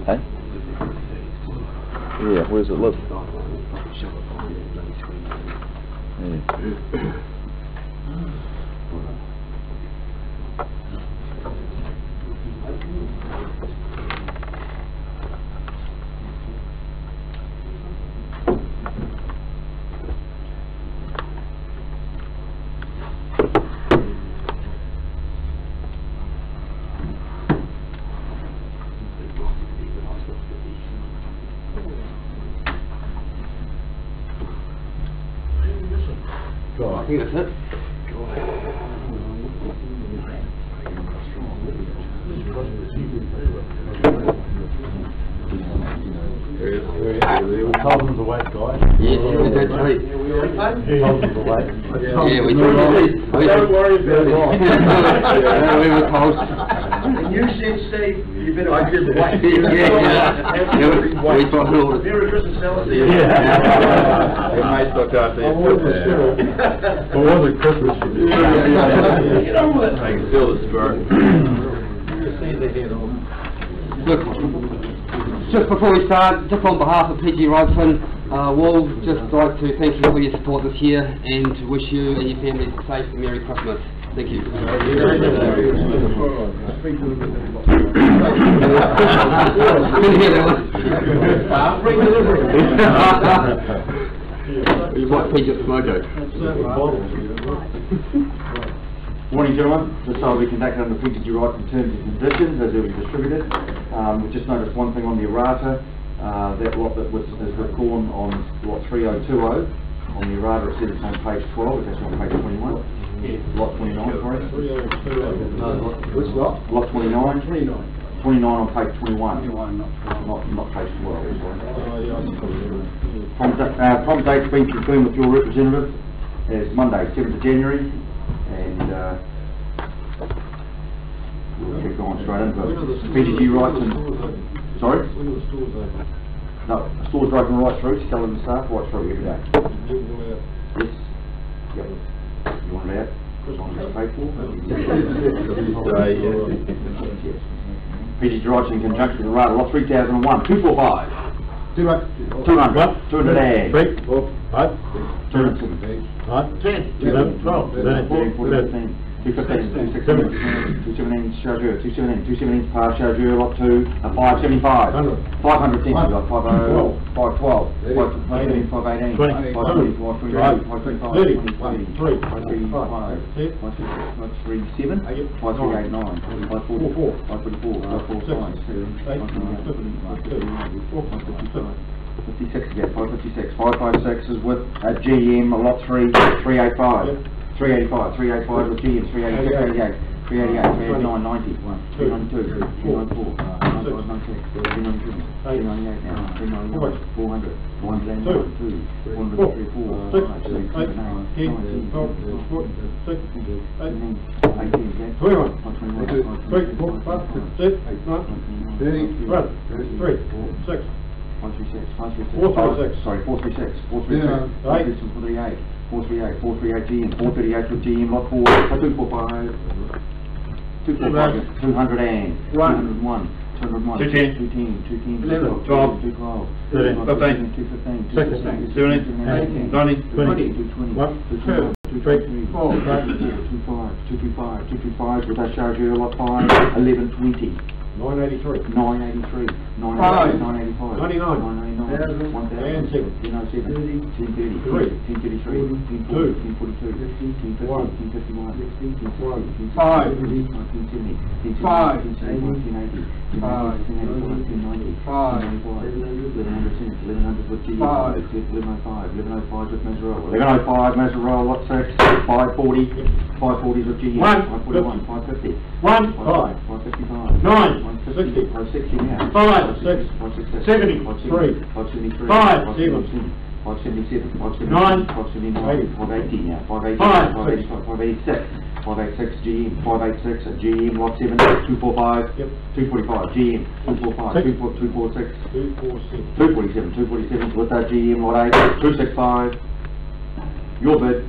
Hey? Yeah, where does it live? Yeah. I think that's it. Cousins the weight guy. Yeah, that's right. Cousins the weight. Yeah, we do. Don't worry about it. We were told. And you said, Steve, you better watch your weight. We thought it all. Merry Christmas, fellas. Your mate's looked after you. It wasn't Christmas. Get on with it. I can feel the spirit. Look, just before we start, just on behalf of PGG Wrightson, Wool, just like to thank you for your support this year and to wish you and your families a safe and Merry Christmas. Thank you. You might feed your smoko. Morning, gentlemen. This sale will be conducted under PGG Wrightson terms and conditions as it will be distributed. We just noticed one thing on the errata. That lot that was the corn on lot 3020 on the errata, it says it's on page 12. It's actually on page 21. Lot 29, sorry. Which lot? Lot 29. 29 on page 21. 21, Not page 12. From date's been confirmed with your representative as Monday, 7th of January. And we'll keep going straight into it. PGG Wrightson. Sorry? When are the stores open? No, the store's open right through, selling the staff right through every day. Yes. Yep. You want it out? As long as it's paid for? Yes. PGG Wrightson in conjunction with the rate of lot 3001, 245. 200. 200 and 3, 4, 5, 207. 10, 11, 12, 13, 14, 215, 217 chargeur, 217 par chargeur, lot 2, 575, 500 cents, 50, 512, 518, 518, 520, 537, 539, 544, 56 again, 556, 556 is with GM, lot 3, 385. 385, 385 with GM, 388, 388, 389, 90, 392, 394, 396, 397, 398 now, 399, 400, 402, 403, 4, 5, 6, 7, 8, 9, 10, 18, 21, 21, 3, 4, 5, 6, 7, 8, 9, 10, 11, 3, 6, 436, sorry, 436, 438, 438 GM, 438 with GM, lot 4, 245, 245, 200 and 201, 201, 210, 210, 212, 212, 215, 215, 216, 90, 20, 220, 225 with that charger, lot 5, 1120. 983, 983, 985, 999, 1007, 1007, 1030, 1033, 1040, 1042, 1050, 1051, 1060, 1070, 1070, 1080, 1100 with GE, 1105, 1105 with Mazzarella, 1105 Mazzarella, lot 6, 540, 540 with GE, 541, 550, 555, 9, 60, 560 now, 5, 6, 70, 3, 573, 5, 7, 577, 579, 9, 579, 580 now, 580, 5, 586, 586 GM, 586 at GM, lot 7, 245, 245 GM, 245, 246, 247, 247 with that GM, lot 8, 265, your bid,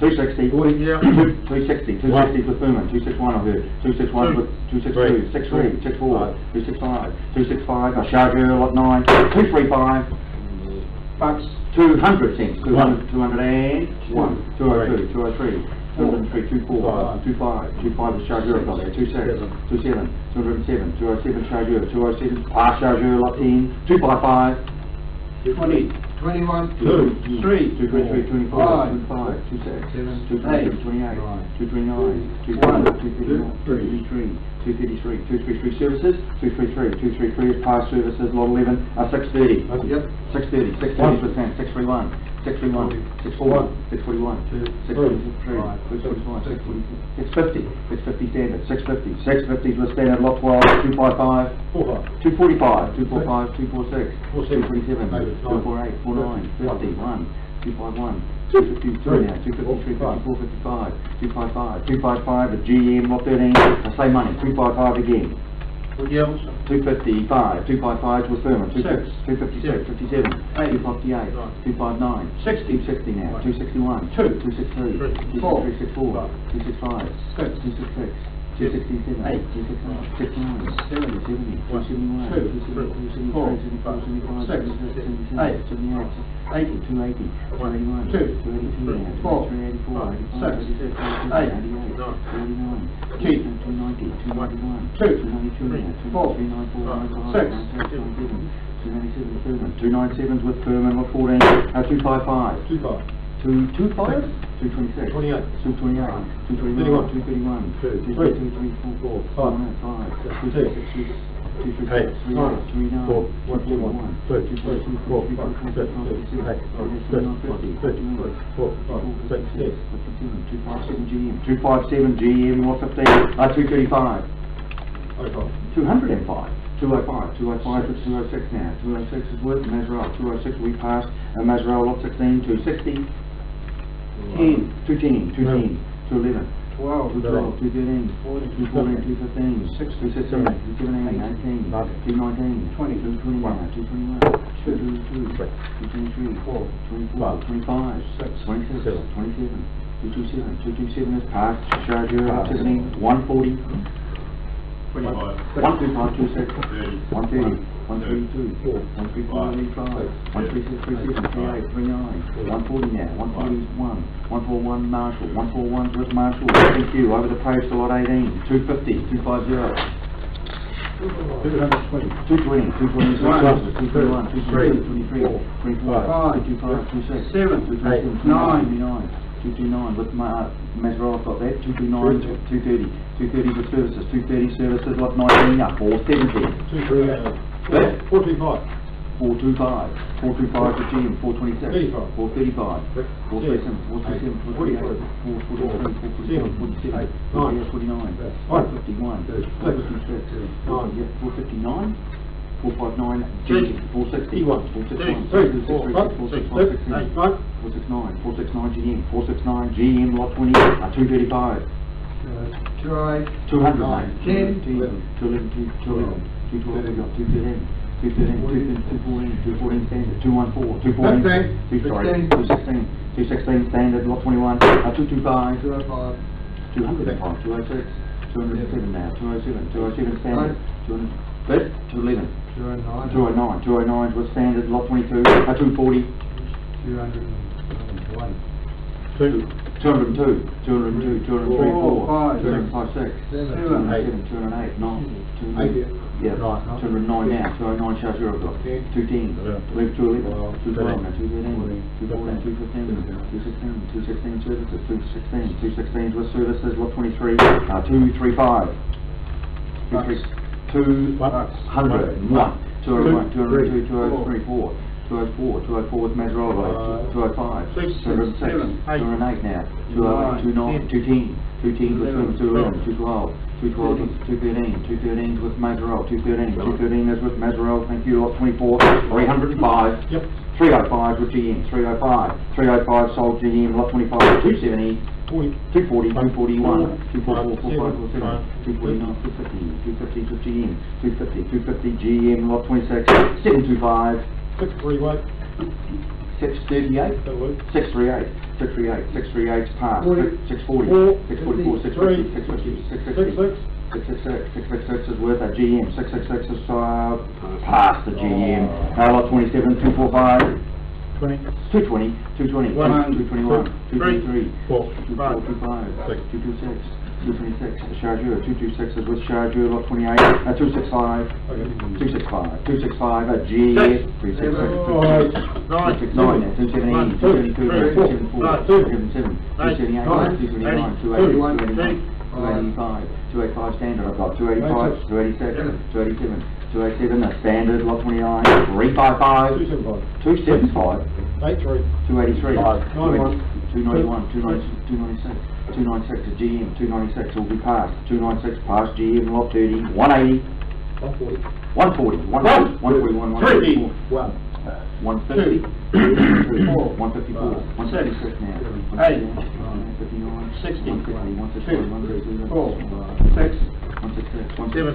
260. 40, yeah. 260. 260 with Furman. 261 I heard. 261 with 262. 63. 64. 265. 265. I charge you lot 9. 235. Bucks. 200 cents. 200. 201. 202. 203. 203, 24, 25, 25 is chargeur got there, 26, 27, 207, 207 chargeur, 207, pass chargeur, lot 10, 255, 20, 21, 2, 3, 223, 24, 25, 26, 227, 28, 229, 231, 233, 233 services, 233 is pass services, lot 11, 630, 630, 630%, 631, 631, 641, 641, 643, 650, 650 standard, 650, 650 was standard, lot 12, 255, 245, 245, 246, 227, 248, 49, 50, 1, 251, 252 now, 253, 54, 55, 255, 255, the GM, lot 13, the same money, 255 again. 255, 255 was Furman, 256, 57, 258, 259, 260 now, 261, 263, 264, 265, 266, 267, 269, 270, 271, 274, 275, 278, 280, 281, 282 now, 284, 85, 86, 88, 89, 290, 291, 292 now, 294, 297, 297 with Furman, lot 14, 255, 225, 226, 228, 231, 231, 232, 234, 5, 236, 238, 239, 241, 242, 257 GM, 257 GM, lot 15, 235, 205. 205, 205 to 206 now, 206 is with Mazarel, 206 we passed, Mazarel lot 16, 260, 10, 210, 210, 211, 12, 212, 213, 214, 215, 216, 217, 18, 219, 20, 221, 221, 222, 223, 24, 25, 26, 27, 227 is passed, chargeur, 17, 140, 125, 26, 130, 132, 135, 136, 37, 38, 39, 140 now, 141, 141 Marshall, 141 with Marshall, thank you, over the post to lot 18, 250, 250. 220, 221, 221, 223, 24, 225, 26, 227, 229, 229 with Mazarel, I've got that, 229, 230, 230 with services, 230 services, lot 19 up, 470. 425. 425, 425 for GM, 426, 435, 437, 437, 438, 443, 447, 449, 451, 456, 459, 459, GM, 461, 461, 469 GM, 469 GM, lot 20, 235, 200, 10, 211, 212, 213, 214 standard, 214, 214, 216 standard, lot 21, 225, 205, 206, 207 now, 207 standard, 211, 209 was standard, lot 22, 240, 202, 203, 204, 205, 207, 208, 9, yeah, 209 now, 209 chargeur I've got, 210, 211, 212 now, 213, 214, 215, 216, 216 services, 216 with services, lot 23, 235, 201, 202, 203, 4, 204 with Mazarel, 205, 206, 208 now, 208, 209, 210, 210 with Furman, 211, 212, 213 with Mazarel, 213 is with Mazarel, thank you, lot 24, 305, 305 with GM, 305 sold GM, lot 25, 270, 240, 241, 244, 249, 250 with GM, 250 GM, lot 26, 725, 638, 638, 638's passed. 640, 666 is worth a GM. 666 is past the GM. Lot 27, 245. 220, 221, 223, 225, 226, 226, Chargeur, 226 is with Chargeur, lot 28, 265, 265, a G, 366, 269, 278, 272, 274, 277, 278, 279, 285, 285 standard, I've got 285, 286, 287, 287, a standard, lot 29, 355, 275, 283, 291, 296, 296 a GM, 296 will be passed, 296 past GM, lot 30, 180, 140, 140, 140, 150, 154, 156 now, 159, 60, 160, 161, 166, 167,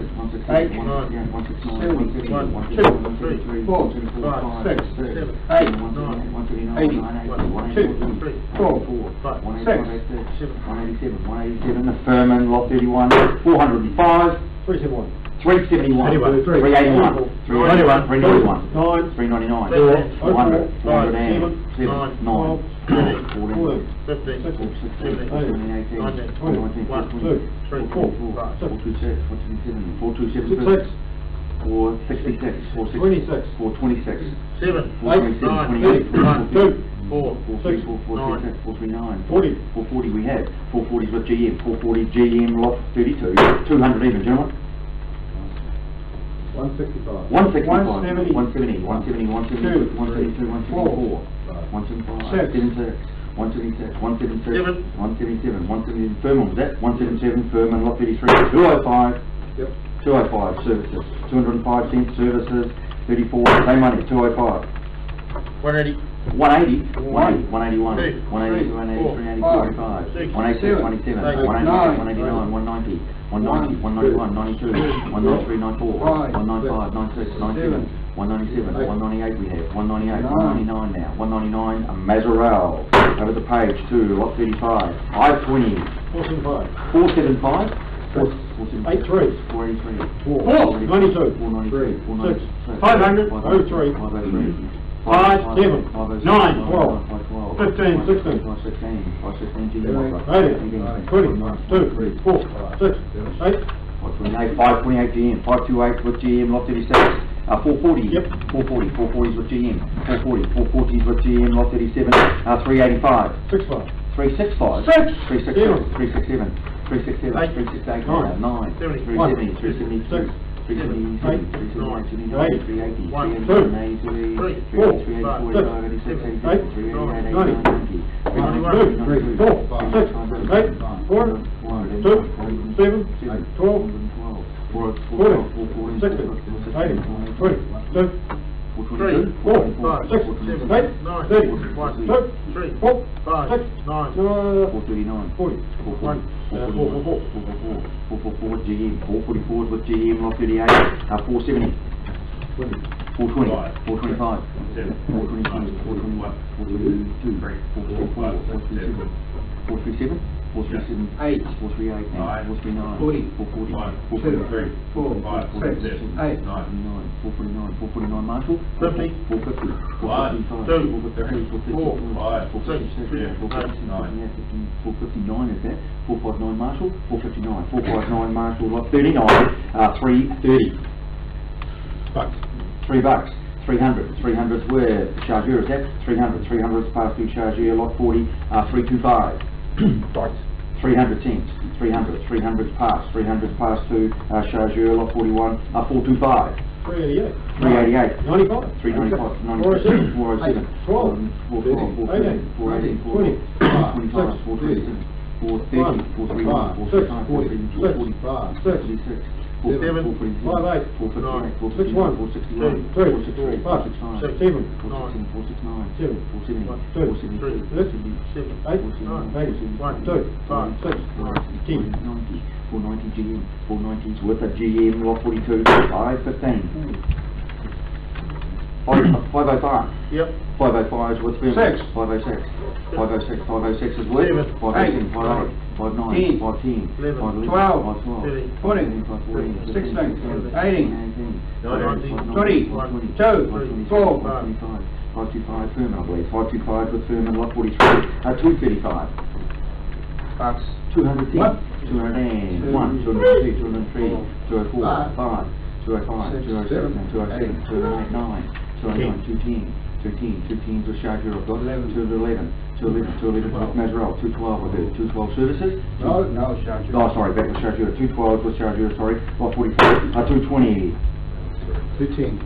168, 169, 170, 171, 173, 187, the Furman, lot 31, 405, 371, 381, 391, 399, 399, 400, 407, 9, 14, 15, 16, 17, 18, 19, 20, 426, 427, 466, 426, 426, 439, 440 we have, 440 with GM, 440 GM lot 32, 200 even, gentlemen. 165, 165, 170, 170, 172, 172, 174, 175, 176, 176, 177, 177, 177, Furman was that? 177, Furman, lot 33, 205, 205, services, 205 cents, services, 34, same money, 205. 180, 181, 180, 180, 180, 185, 186, 187, 188, 189, 190, 190, 191, 92, 193, 94, 195, 96, 97, 197, 198 we have, 198, 199 now, 199, a Mazzarell, over the page to lot 35, 520, 475, 483, 492, 493, 496, 500, 503, 5, 7, 9, 12, 15, 16, 20, 4, 6, 8, 528 GM, 528 with GM, lot 36, 440, 440 is with GM, 440 is with GM, lot 37, 385, 365, 367, 367, 368, 9, 370, 372, 377, 379, 380, 380, 383, 444 with GM, lot 38, 470, 420, 425, 426, 421, 422, 437, 437, 438, 438, 439, 440, 443, 446, 8, 449, 449 Marshall, 450, 450, 455, 459 is that, 459 Marshall, 459, 459 Marshall, lot 39, 330. $3, 300, 300's where Chargeur is at, 300, 300's past through Chargeur, lot 40, 325. 300 cents, 300, 300's past, 300's past to Chargeur, lot 41, 425. 388, 388, 95, 395, 407, 407, 12, 418, 418, 425, 427, 430, 431, 435, 436, 458, 458, 461, 461, 463, 469, 469, 470, 490 GM, 490's worth of GM, lot 42, 515. 505. Yep. 505 is with Furman. Six. 506. 506. 506 is with. Seven. 507. Eight. 58. 59. Ten. 510. 11. 512. 12. 512. 14. 16. 18. 19. 20. 22. 4. 525. 525 Furman, I believe. 525 with Furman, lot 43. 235. Bucks. 210. What? 201. 202. 203. 204. 5. 205. 206. 207. 208. 9. 209. 210. 210 with Charger of God. 211. 211 with Mazarel. 212 with it. 212 services. No, Charger. Oh, sorry, back with Charger. 212 with Charger, sorry. Lot 44. 220. 210.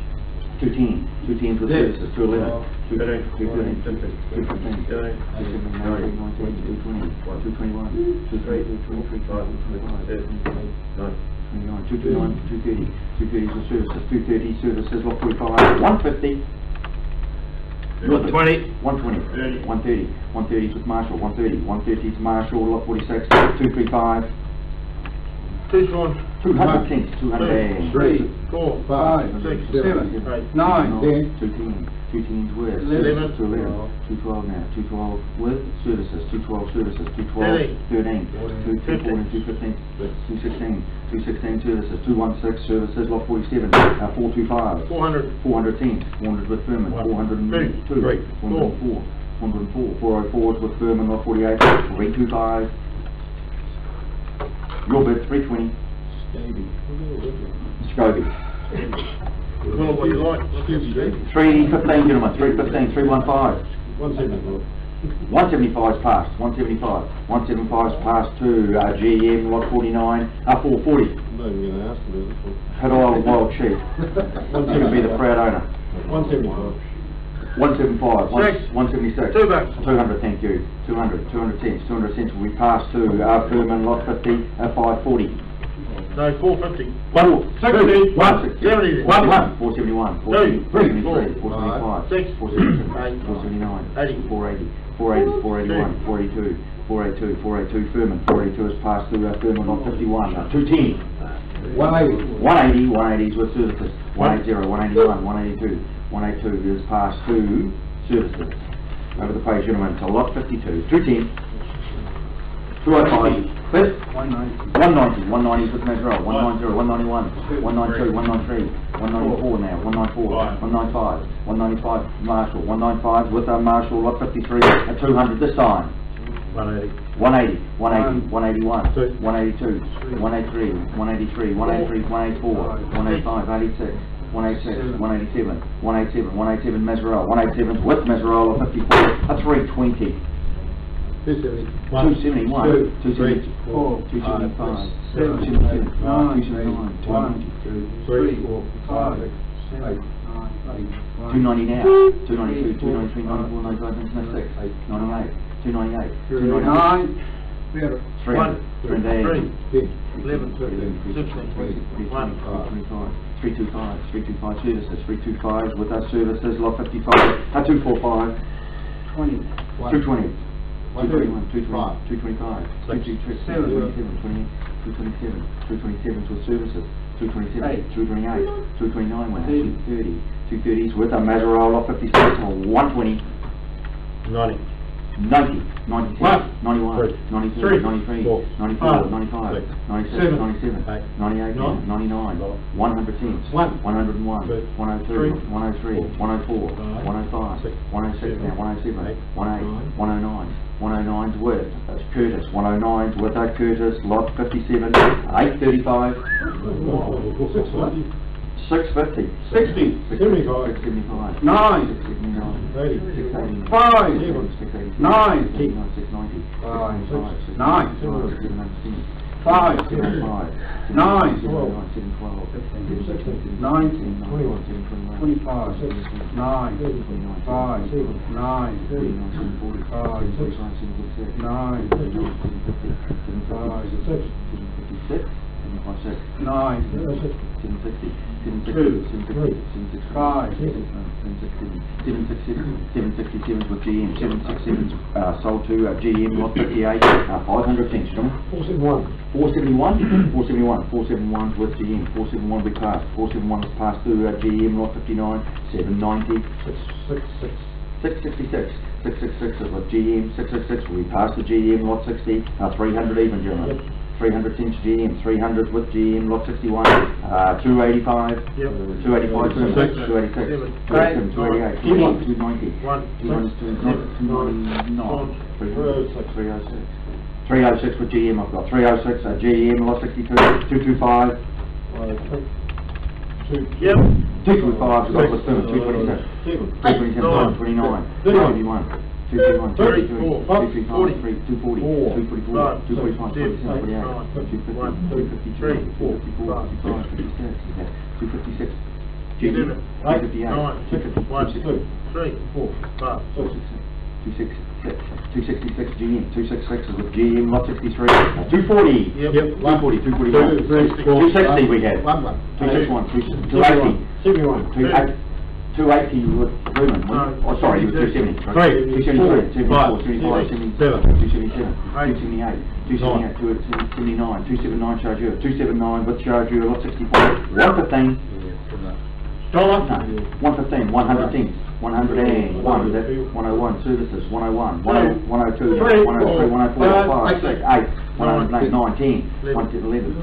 210. 210 with services. 211. 213. 215. 215. 229, 230, 230 with services, 230 services, lot 45, 150. 120. 120. 130. 130 with Marshall, 130. 130 is Marshall, lot 46, 235. 210, 200. 3, 4, 5, 6, 7, 8, 9, 10. 210. 210's with 11. 211. 212 now. 212 with services. 212 services. 212. 13. 214. 215. 216. 216 services. 216 services. Lot 47. 425. 400. 410. 400 with Furman. 402. 404. 404. 404 with Furman. Lot 48. 325. Your bid 320. Scobie. Well, what you like? 315, gentlemen. 315. 315. 175. 175 is passed. 175. 175 is passed to GM lot 49. 440. I'm not even going to ask about this one. Head oil wild sheep. Going to be the proud owner. 175. 175. Six. 176. $2. 200. Thank you. 200. 200 cents. 200 cents will be passed to Furman lot 50. 540. No, 450. 160. 70. 471. 473. 4, 475. 6, 477. 479. 80. 480. 480. 481. 482. 482. 482. Furman. 482 is passed to Furman lot 51. 210. 180. 180. 180 is with services. 180. 181. 182. 182 is passed to services. Over the page, gentlemen, to lot 52. 210. 205. Fifth. 190. 190 is with Mazarel. 190. 191. 192. 193. 194 now. 194. 195. 195 Marshall. 195 with Marshall lot 53 at 200 this time. 180. 180, 180, 181, 182, 183, 183, 183, 184, 185, 86, 186, 187, 187, 187 Mazarel, 187 with Mazarel of 54, a 320. 270. 271, 2, 4, 275, 7, 279, 1, 2, 3, 4, 5, 6, 8, 290 now, 292, 293, 94, 95, 96, 98, 298, 299, 300, 380, 11, 16, 1, 325 services, 325 with us services, lot 55, 245, 220, 221, 225, 227, 227 with services, 227, 228, 229 went out, 230, 230s with a Mazarel lot 56, 120, 90. 90, 92, 91, 93, 93, 94, 95, 96, 97, 98, 99, 100 cents, 101, 102, 103, 104, 105, 106 now, 107, 108, 109, 109's with Curtis, 109's with Curtis, lot 57, 835, 650, 60, 75, 675, 9, 679, 80, 680, 5, 680, 9, 690, 5, 9, 9, 5, 9, 12, 19, 21, 25, 9, 5, 9, 5, 9, 5, 6, 756, 9, 760, 2, 5, 767s with GM, 767s sold to GM, lot 58, 500 cents, gentlemen. 471. 471s with GM, 471 we passed, 471 was passed to GM, lot 59, 790. 666 is with GM, 666 we passed to GM, lot 60, 300 even, gentlemen. 300 cents GM, 300 with GM, lot 61, 285, 285, 286, 287, 288, 290, 306 with GM, I've got 306 GM, lot 62, 225, 225, I've got with 227, 227, 229, 231, 231, 232, 235, 240, 244, 245, 247, 248, 250, 256, 256, 266 GM, 266 is with GM, lot 63, 240, 240, 260 we had, 261, 280, 280 with Lumen, oh sorry, 270, 273, 74, 75, 77, 278, 278, 279, 279 Chargeur, 279 with Chargeur, lot 64, 115, no, 115, 100 cents, 101, 101 services, 101, 102, 103, 104, 105, 6, 8, 108, 9, 10, 11,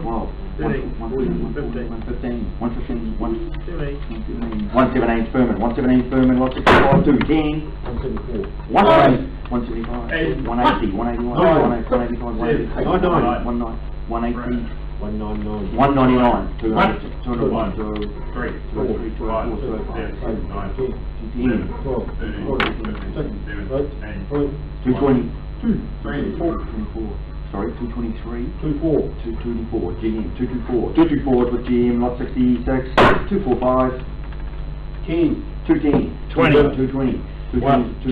12, 115, 117 Furman, lot 65, 2, 10, 175, 180, 181, 185, 180, 199, 200, 201, 203, 204, 220, 224, sorry, 223, 224, GM, 224 with GM, lot 66, 245, 210, 220, 1, 2,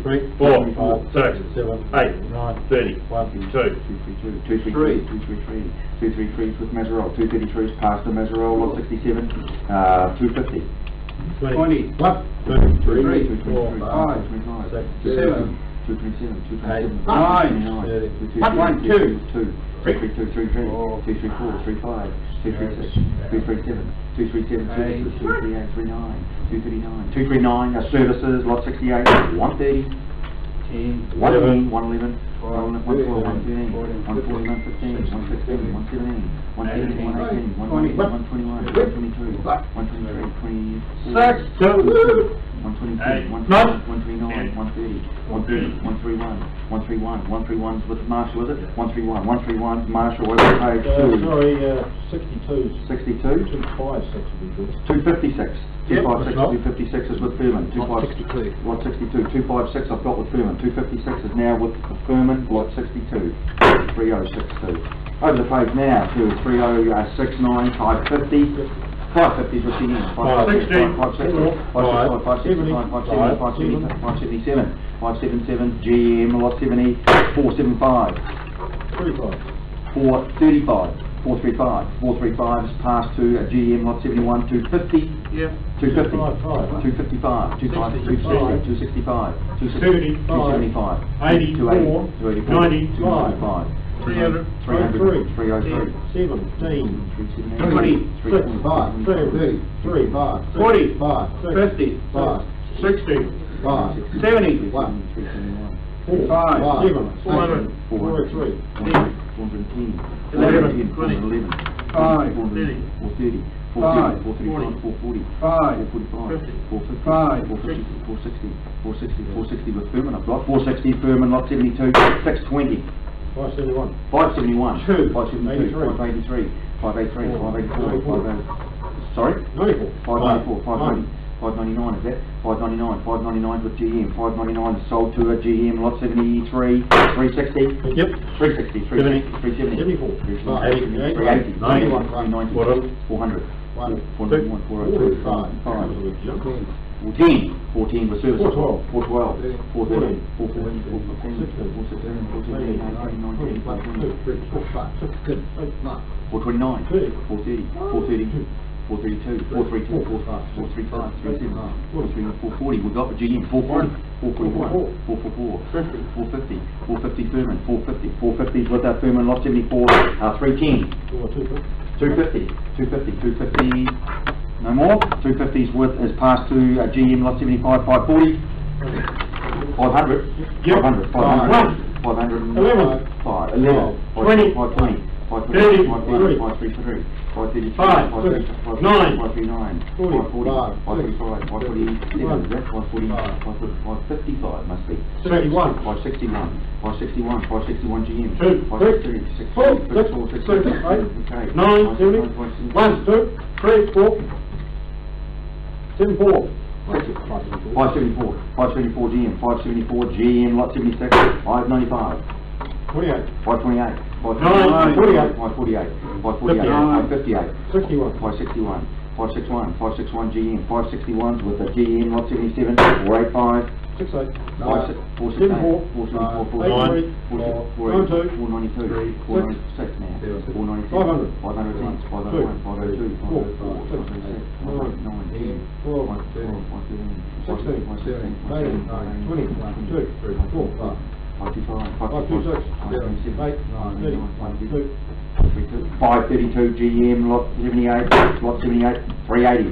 3, 4, 6, 7, 8, 9, 30, 1, 2, 233 with Mazzarella, 233 past the Mazzarella, lot 67, 250, 20, 227, 227, 239, services, lot 68, 130, 111, 111, 112, 113, 114, 115, 116, 117, 117, 118, 119, 121, 122, 123, 129, 130, 131, 131's with Marshall, is it? 131's Marshall, over page 2. Sorry, 62's. 62? 256 would be good. 256. 256 is with Furman. 62. Lot 62. 256 I've got with Furman. 256 is now with Furman, lot 62. 3062. Over the page now to 3069, 550. 550 is with the end. 577, 577, GM, lot 70, 475. 435. 435 is passed to GM, lot 71, 250. 250. 255. 265. 275. 84. 295. 300. 303. 17. 20. 35. 30. 35. 45. 50. 60. 70. 5. 400. 403. 410. 11. 411. 5. 430. 5. 440. 5. 460 with Furman, I've got 460 Furman, lot 72, 620. 571. 571. 2. 572. 583. 583. 584. Sorry? 594. 599 is that? 599. 599 with GM. 599 is sold to a GM, lot 73. 360. 360. 370. 74. 380. 91. 400. 401. 402. 5. 14 with service. 412. 413. 414. 415. 416. 417. 418. 19. 20. 21. 4. 5. 6. Good. 429, Thirty. 430, 432, 432, 435, 37, 440, we got the GM, 440, 441, 444, 450, 450 Furman, 450, 450s with our Furman lot 74, 310, 250, 250, no more, 250s with is passed to GM lot 75, 540, 500, 500, 500, 11, 11, 20, 520, 30, 533, 532, 5, 9, 539, 540, 545, 547, 555 must be. 71, 561, 561, 561 GM, 2, 563, 4, 6, 7, 8, 9, 70, 1, 2, 3, 4, 74. 574, 574 GM, 574 GM, lot 76, 595, 28, 528, 548, 558, 61, 561, 561 GM, 561s with the GM, lot 77, 485, 68, 468, 474, 492, 496 now, 497, 500, 501, 502, 504, 509, 532 GM, lot 78, 380,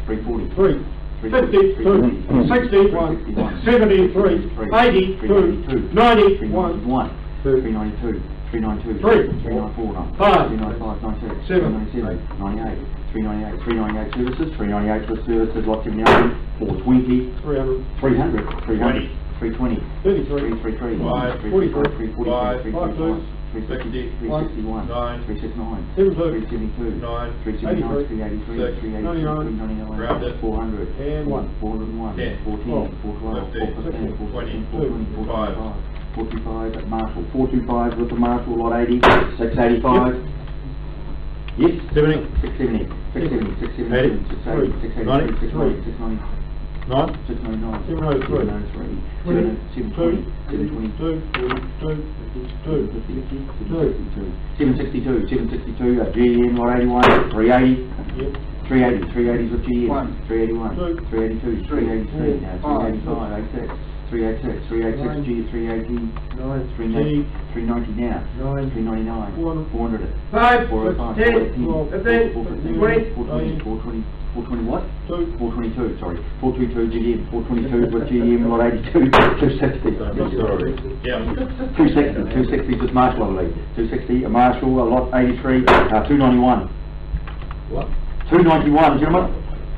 340, 50, 61, 73, 82, 91, 392, 392, 394, 395, 96, 397, 98, 398 services, 398 for services, lot 79, 420, 300, 320, 33, 333, 343, 345, 361, 369, 372, 379, 383, 399, 400, 401, 410, 412, 415, 416, 420, 425 at Marshall, 425 with the Marshall, lot 80, 685. Yes. 670, 670, 670, 680, 680, 680, 690, 699, 703, 720, 762, GM, lot 81, 380, 380s with GM, 381, 382, 383, now 385, 86, 386, 386 G, 380, 390 now, 399, 400, 405, 418, 420, 420 what? 422, sorry, 422 GM, 422 with GM, lot 82, 260. 260 just Marshall, I believe. 260, a Marshall, a lot 83, 291. What? 291, gentlemen.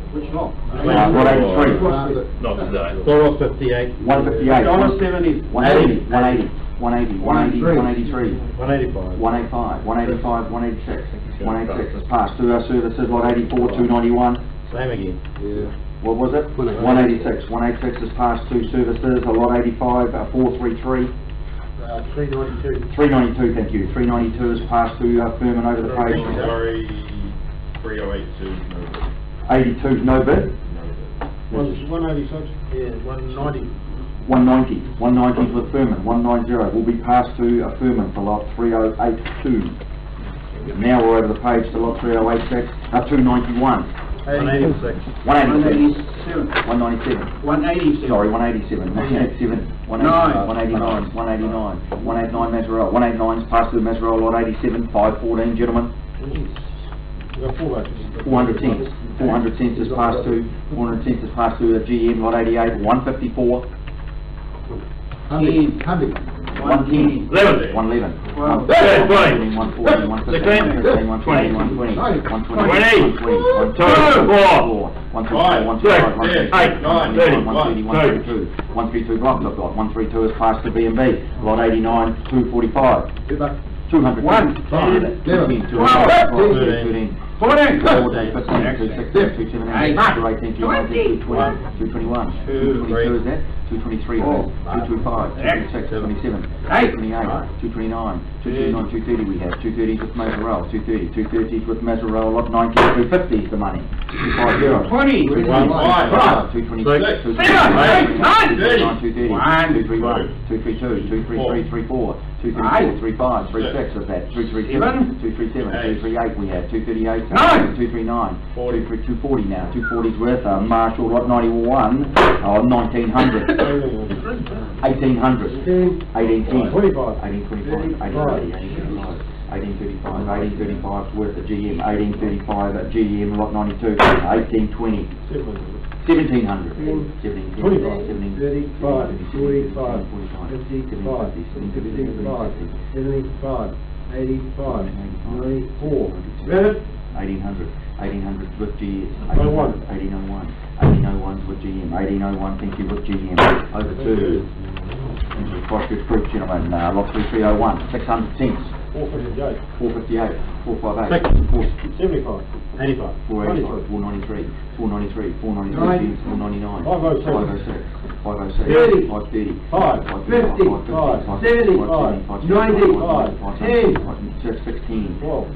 Which lot? Lot 83. Not today. $1.58. 158. $1.70. 180, 180, 180, 180, 183. 185. 185, 185, 186. 186 is passed to our services, lot 84, 291. Same again. Yeah. What was it? 186. 186 is passed to services, a lot 85, 433. 392. 392, thank you. 392 is passed to Furman over the page. Sorry, 3082, no. 82 no bid. Was 186? Yeah, 190. 190 with Furman. 190 will be passed to Furman for lot 3082. Now we're over the page to lot 3086. 291. 186. 187. 197. 187. Sorry, 187. 187. 189. 189. 189 Mazarelle. 189 is passed to the Mazarelle, lot 87. 514, gentlemen. We've got 400 cents. 400 cents is passed to. 400 cents is passed to the GM, lot 88. 154. 100. 110. 11. 111. 140. 115, 120, 120, 132 blocks I've got. 132 is passed to B&B. Lot 89, 245. 200. 213. 14, 15, 216, 217, 218, 219, 220, 221, 222 is that? 223 is that? 225, 226, 227, 228, 229, 229, 230 we have. 230s with Mazarelle, 230, 230s with Mazarelle, lot 90, 250 is the money. 250, 20, 226, 227, 229, 230, 231, 232, 233, 234, 234, 35, 36 of that, 337, 237, 238 we have, 238, 239, 240 now, 240's worth, Marshall lot 91, 1900, 1800, 1810, 1825, 1835's worth of GM, 1835 at GM lot 92, 1820, 1700, 1710, 35, 45, 55, 65, 75, 85, 94. 1800 with GM, 1801. 1801's with GM, 1801, thank you, with GM, over to Christchurch Group, gentlemen, lot 3301, 600 cents, 458. 458, 458, 75, 85, 485, 493, 493, 493, 499, 506, 506, 506, 30, 530, 5, 55, 75, 90, 10, 616, 12,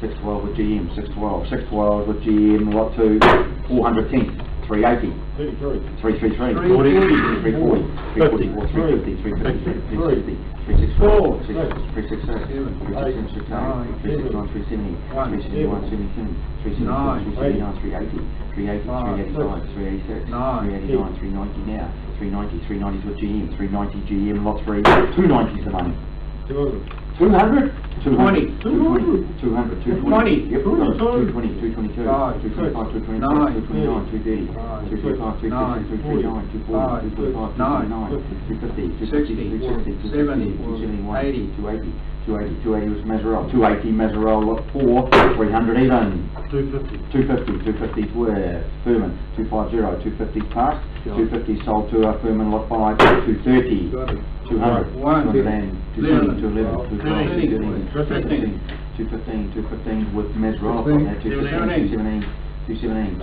612 with GM, 612 with GM, lot 2, 400 cents, 380, 33, 333, 340, 350, 350, 360, 366, 367, 369, 370, 371, 380, 385, 386, 389, 390 now, 390's with GM, 390 GM, lot 3, 290's the money. 200? 220. 200. 220. Yep. 220, 222, 225, 226, 229, 230, 235, 236, 239, 240, 245, 249, 250, 260, 270, 280 was Mazarelle. 280 Mazarelle, lot 4, 300 even. 250's worth Furman. 250, 250's passed. 250 sold to Furman, lot 5, 230. 200, 210, 211, 215 with Mazarelle, 217, 219,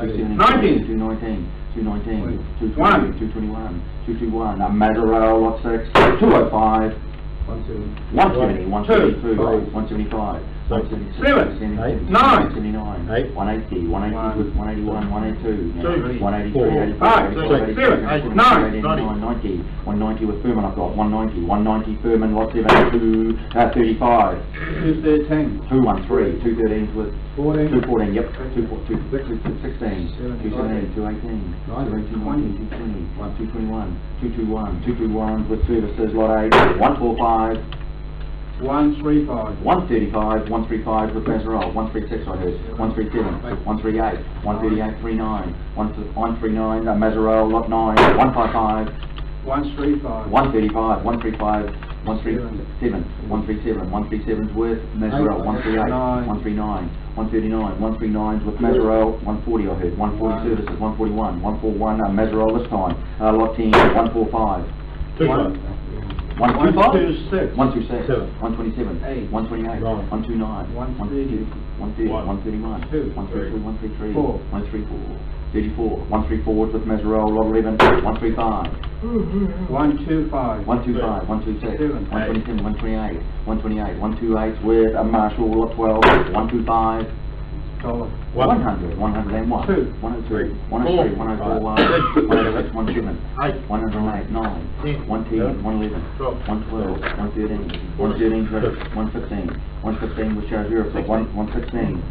221, 221, Mazarelle, lot 6, 205, 170, 172, 175, 176, 179, 180 with 181, 182, 183, 85, 90, 190 with Furman I've got, 190 Furman, lot 7, 235, 213, 213, 213 with 14, 214, yep, 216, 217, 218, 220, 221, 221 with services, lot 8, 145, 135, 135, 135 with Mazarelle, 136 I heard, 137, 138, 138, 39, 139, Mazarelle, lot 9, 155, 135, 135, 135, 137, 137, 137's worth, Mazarelle, 138, 139, 139, 139's with Mazarelle, 140 I heard, 140 services, 141, 141, Mazarelle this time, lot 10, 145, 125, 126, 127, 128, 129, 130, 131, 133, 134, 34 with Mazarelle, lot 11, 135, 125, 126, 127, 128, 128's with Marshall, lot 12, 125, 100, 101, 102, 103, 104, 106, 107, 108, 9, 110, 111, 112, 113, 115, 115 which shows Europe, 116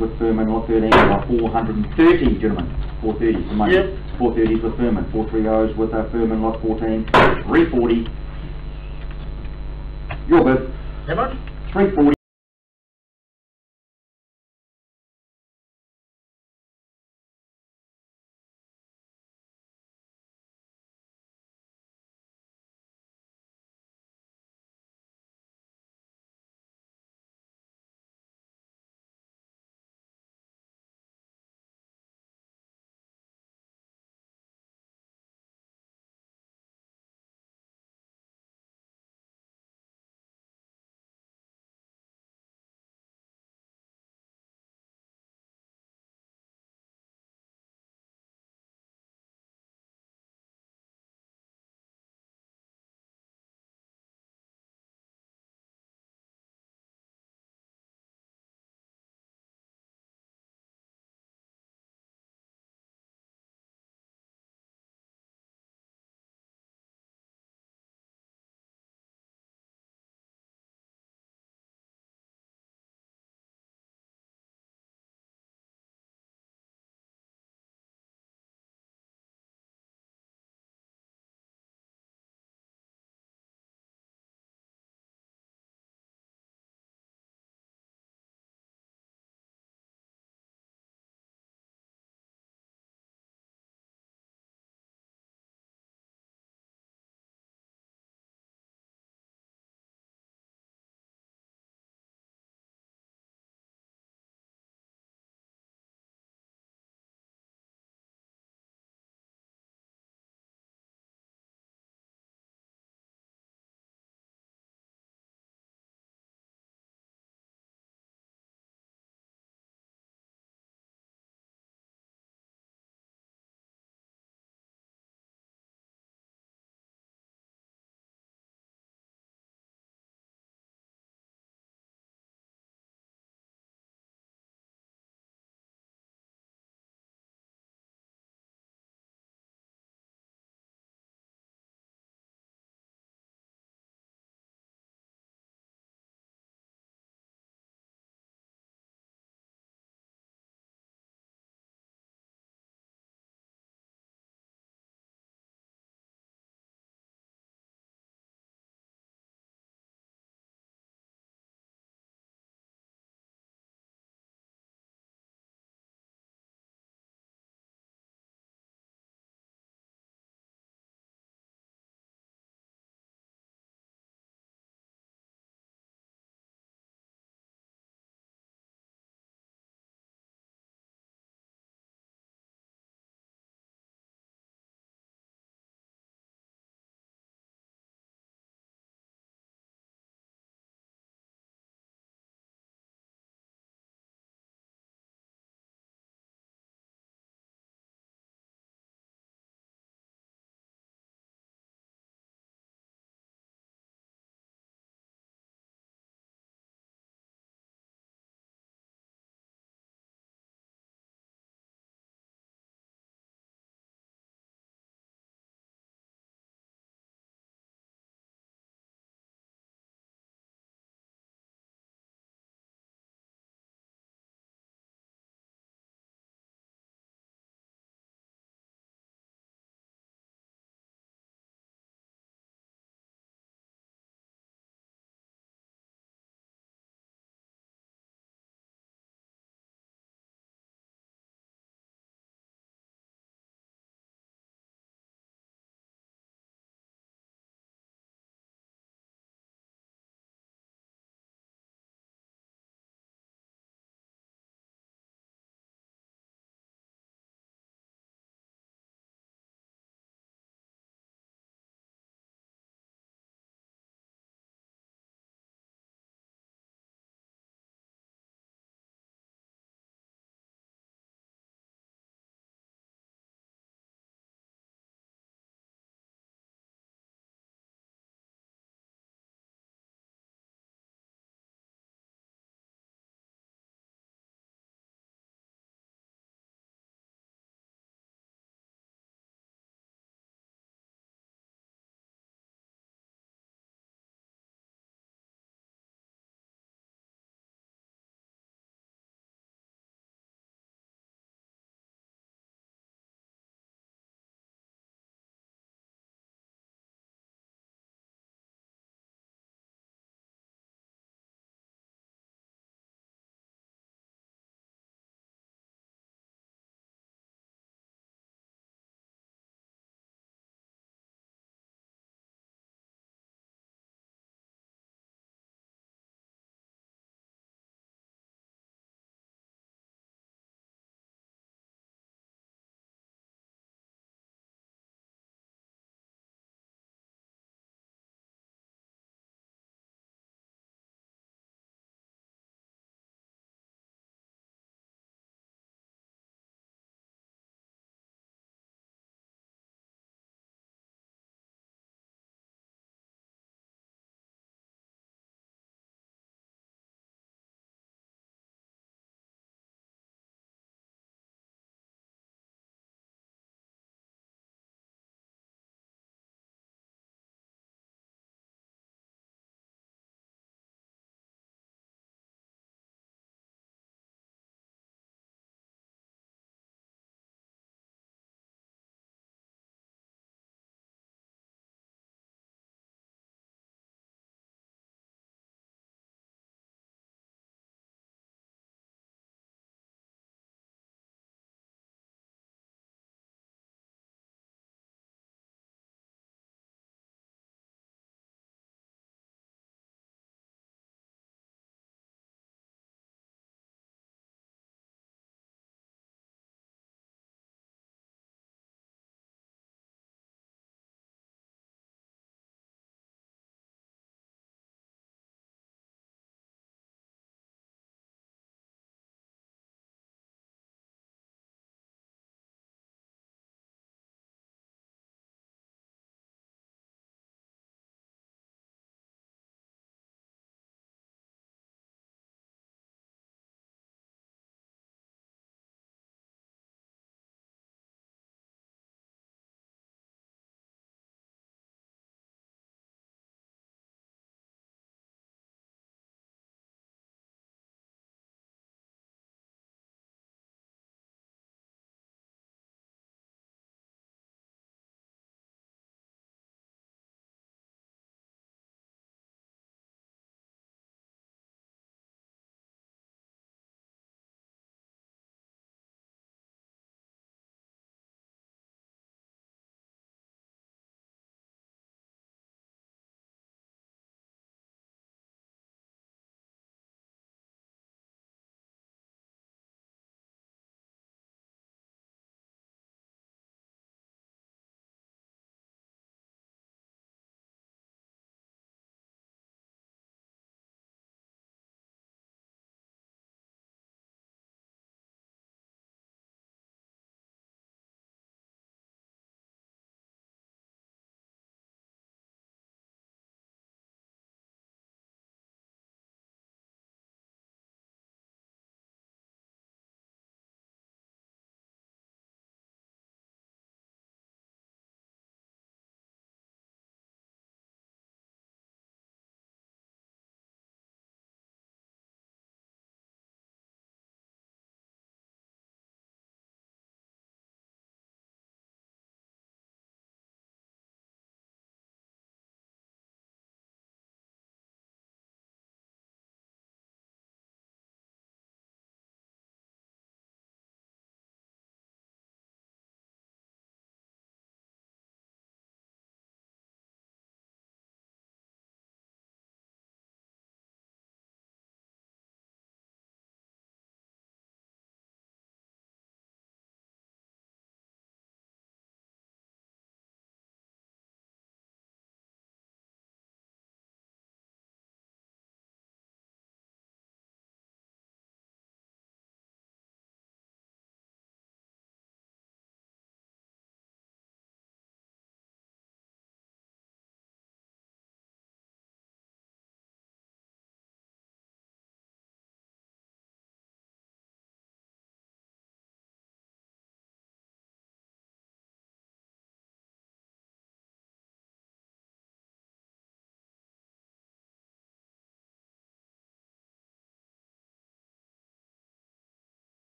with Furman, lot 13, 430, gentlemen, 430 for money, 430's with Furman, 430's with Furman, lot 14, 340, your bid, How much? 340.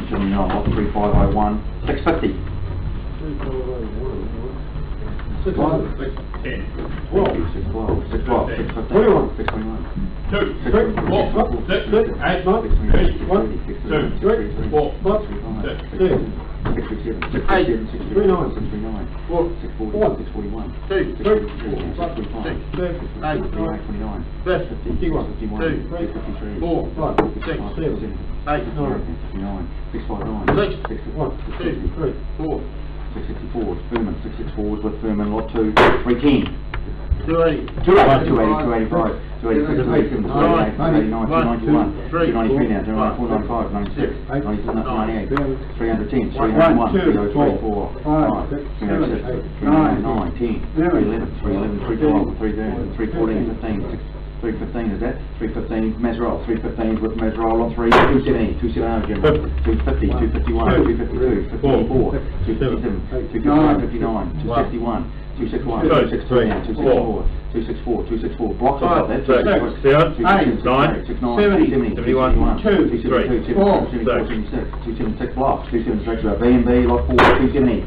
279, lot 3, 501, 650. 600. 10. 12. 612, 612, 615, 21. 621. 2, 3, 4, 6, 8, 9, 10, 1, 2, 3, 4, 5, 6, 7, 637, 8, 639, 39, 639, 4, 641, 2, 3, 4, 5, 6, 7, 8, 9, 29, 50, 51, 2, 3, 4, 5, 6, 7, 8, 9, 659, 6, 1, 2, 3, 4, 664, Furman, 664 is with Furman, lot 2, 310. 280, 280, 285, 286, 287, 288, 289, 291, 293 now, 294, 95, 96, 97, 98, 310, 301, 303, 4, 5, 306, 309, 10, 311, 312, 313, 314, 15, 315 is that? 315 Mazerol, 315 with Mazerol on 3, 270, 270 General, 250, 251, 252, 254, 257, 259, 261, 261, 263 now, 264, 264, blocks of that, 267, 269, 270, 271, 272, 276 blocks, 276 B&B, lot 4, 270.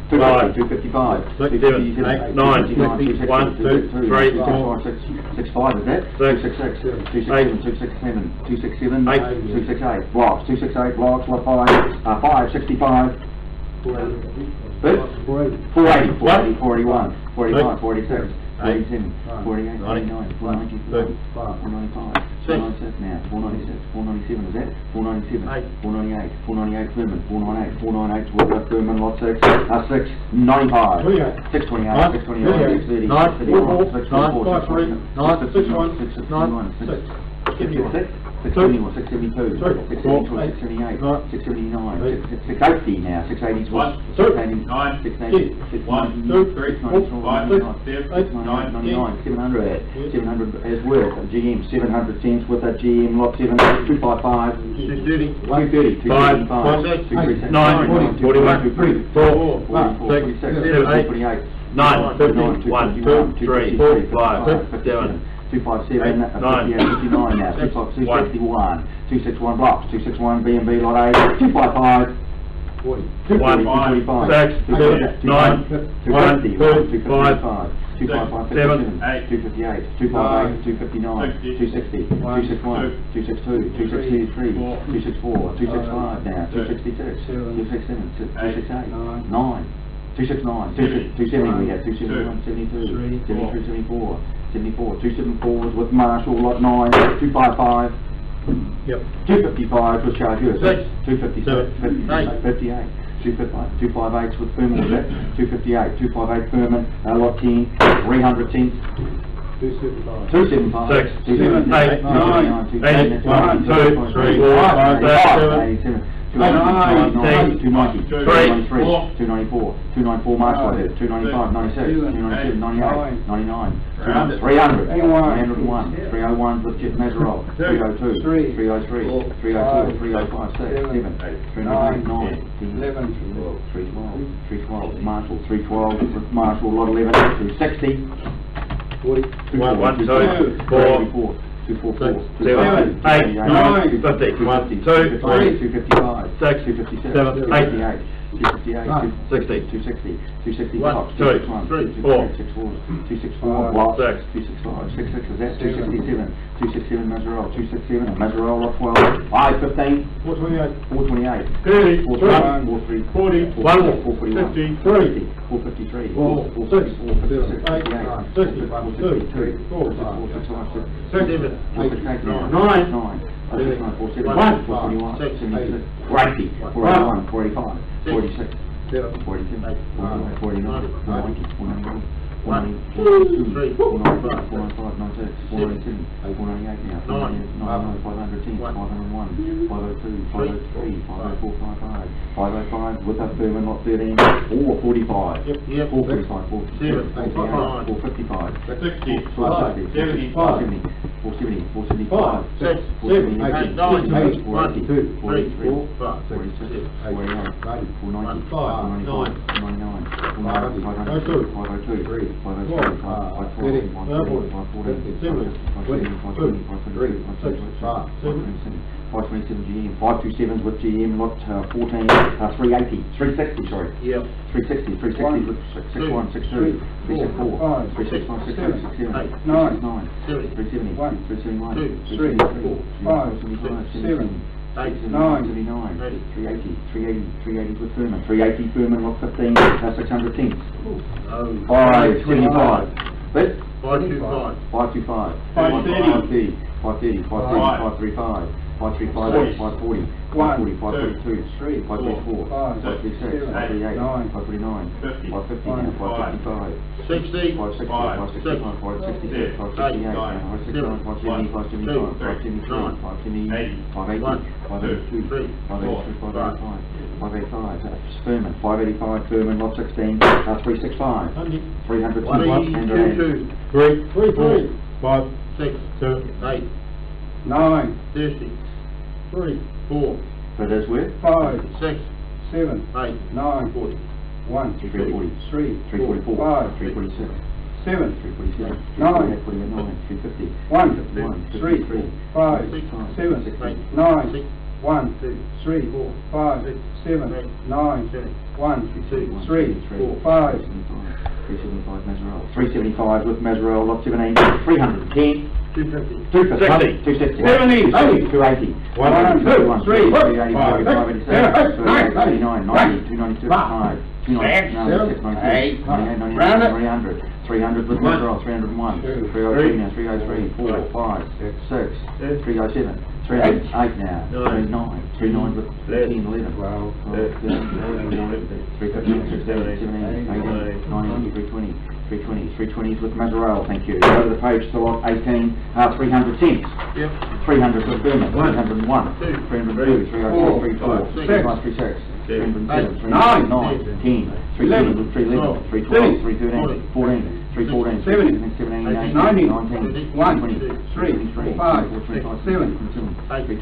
250, 255, 257, 9, 1, 2, 3, 4, 6, 5 is that? 266, 267, 267, 268 blocks, 268 blocks, lot 5, 65, 480, 480, 41, 45, 46, 47, 48, 49, 490, 495, 496 now, 496, 497 is that? 497, 498, 498 Furman, 498, 498 Woodruff Furman, lot 6, 695, 628, 629, 630, 631, 661, 671, 672, 678, 679, 680 now, 680 700 as worth, GM 700 cents with that GM lot 7, 255, 230, 235, 9, 41, 44, 46, 48, 9, 50, 1, 2, 3, 4, 5, 7, 257, 59 now, 261, 261 blocks, 261 B&B lot 8, 255, 240, 245, 9, 250, 255, 255, 258, 258, 259, 260, 261, 262, 263, 264, 265 now, 266, 267, 268, 9, 269, 270 we have, 271, 72, 73, 74, 74, 274 with Marshall, lot 9, 255, 255 with Chargeurs, 257, 58, 258 with Furman, was that? 258, 258 Furman, lot 10, 300 cents. 275, 6, 278, 279, 280, 1, 2, 3, 4, 5, 6, 7, 290, 293, 294, 294 Marshall, 295, 96, 297, 98, 99, 300, 301, 301 with Jet Mazerol, 302, 303, 304, 305, 6, 7, 398, 9, 11, 312, 312 Marshall, 312 with Marshall, lot 11, 260, 1, 2, 4, 244, 7, 8, 9, 50, 1, 2, 3, 255, 6, 257, 8, 258, 260, 260 blocks, 261, 264 blocks, 265, 66 is that, 267, 267 Mazerol, 267 Mazerol lot 12, 515, 428, 30, 430, 40, 441, 50, 453, 454, 456, 458, 462, 9, 471, 441, 481, 485, 46, 47, 49, 490, 491, 492, 495, 496, 497, 498 now, 499, 510, 501, 502, 503, 504, 55, 505 with that Furman lot 13, 445, 445, 458, 455, 60, 470, 475, 478, 480, 483, 486, 489, 490, 494, 499, 502, 503, 503, 514, 514, 514, 515, 520, 523, 526, 527, 527 GM, 527s with GM, lot 14, 380, 360, sorry. Yep. 360 with 661, 62, 364, 365, 66, 67, 369, 370, 371, 373, 375, 380 with Furman, 380 Furman, lot 15, 600 tenths. 575. But 525. 525. 530. 530. 535. 540. 540. 542. 544. 536. 538. 549. 550 now. 555. 60. 560. 565. 566. 568. 569. 570. 575. 579. 580. 582. 585. 585. Furman. 585 Furman, lot 16. 365. 300. 322. 3, 5, 6, 7, 8, 9, 30, 3, 4, But as where? 5, 6, 7, 8, 9, 40, 1, 340. 3, 344. 5, 346. 7, 347. 9, 350. 1, 3, 5, 7, 8, 9, 1, 3, 4, 5, 7, 9, 1, 2, 3, 4, 5. 375 Mazzarella. 375 with Mazzarella, lot 17. 310. 250. 250. 260. 70. 280. 1, 2, 3, 380. 5, 587. 9, 90. 292. 5. 296. 98. 300. 300 with Mazzarella. 301. 303 now. 303. 4, 5, 6. 307. 308 now. 39. 39 with 15, 11. 12. 315, 17, 18, 19, 320. 320s with Mazzarella, thank you. Go to the page to lot 18, 300 cents. Yep. 300 with Furman, 301, 302, 303, 34, 35, 36, 307, 309, 10, 311 with 311, 312, 313, 14, 314, 17, 18, 19, 20, 3, 5, 6, 7,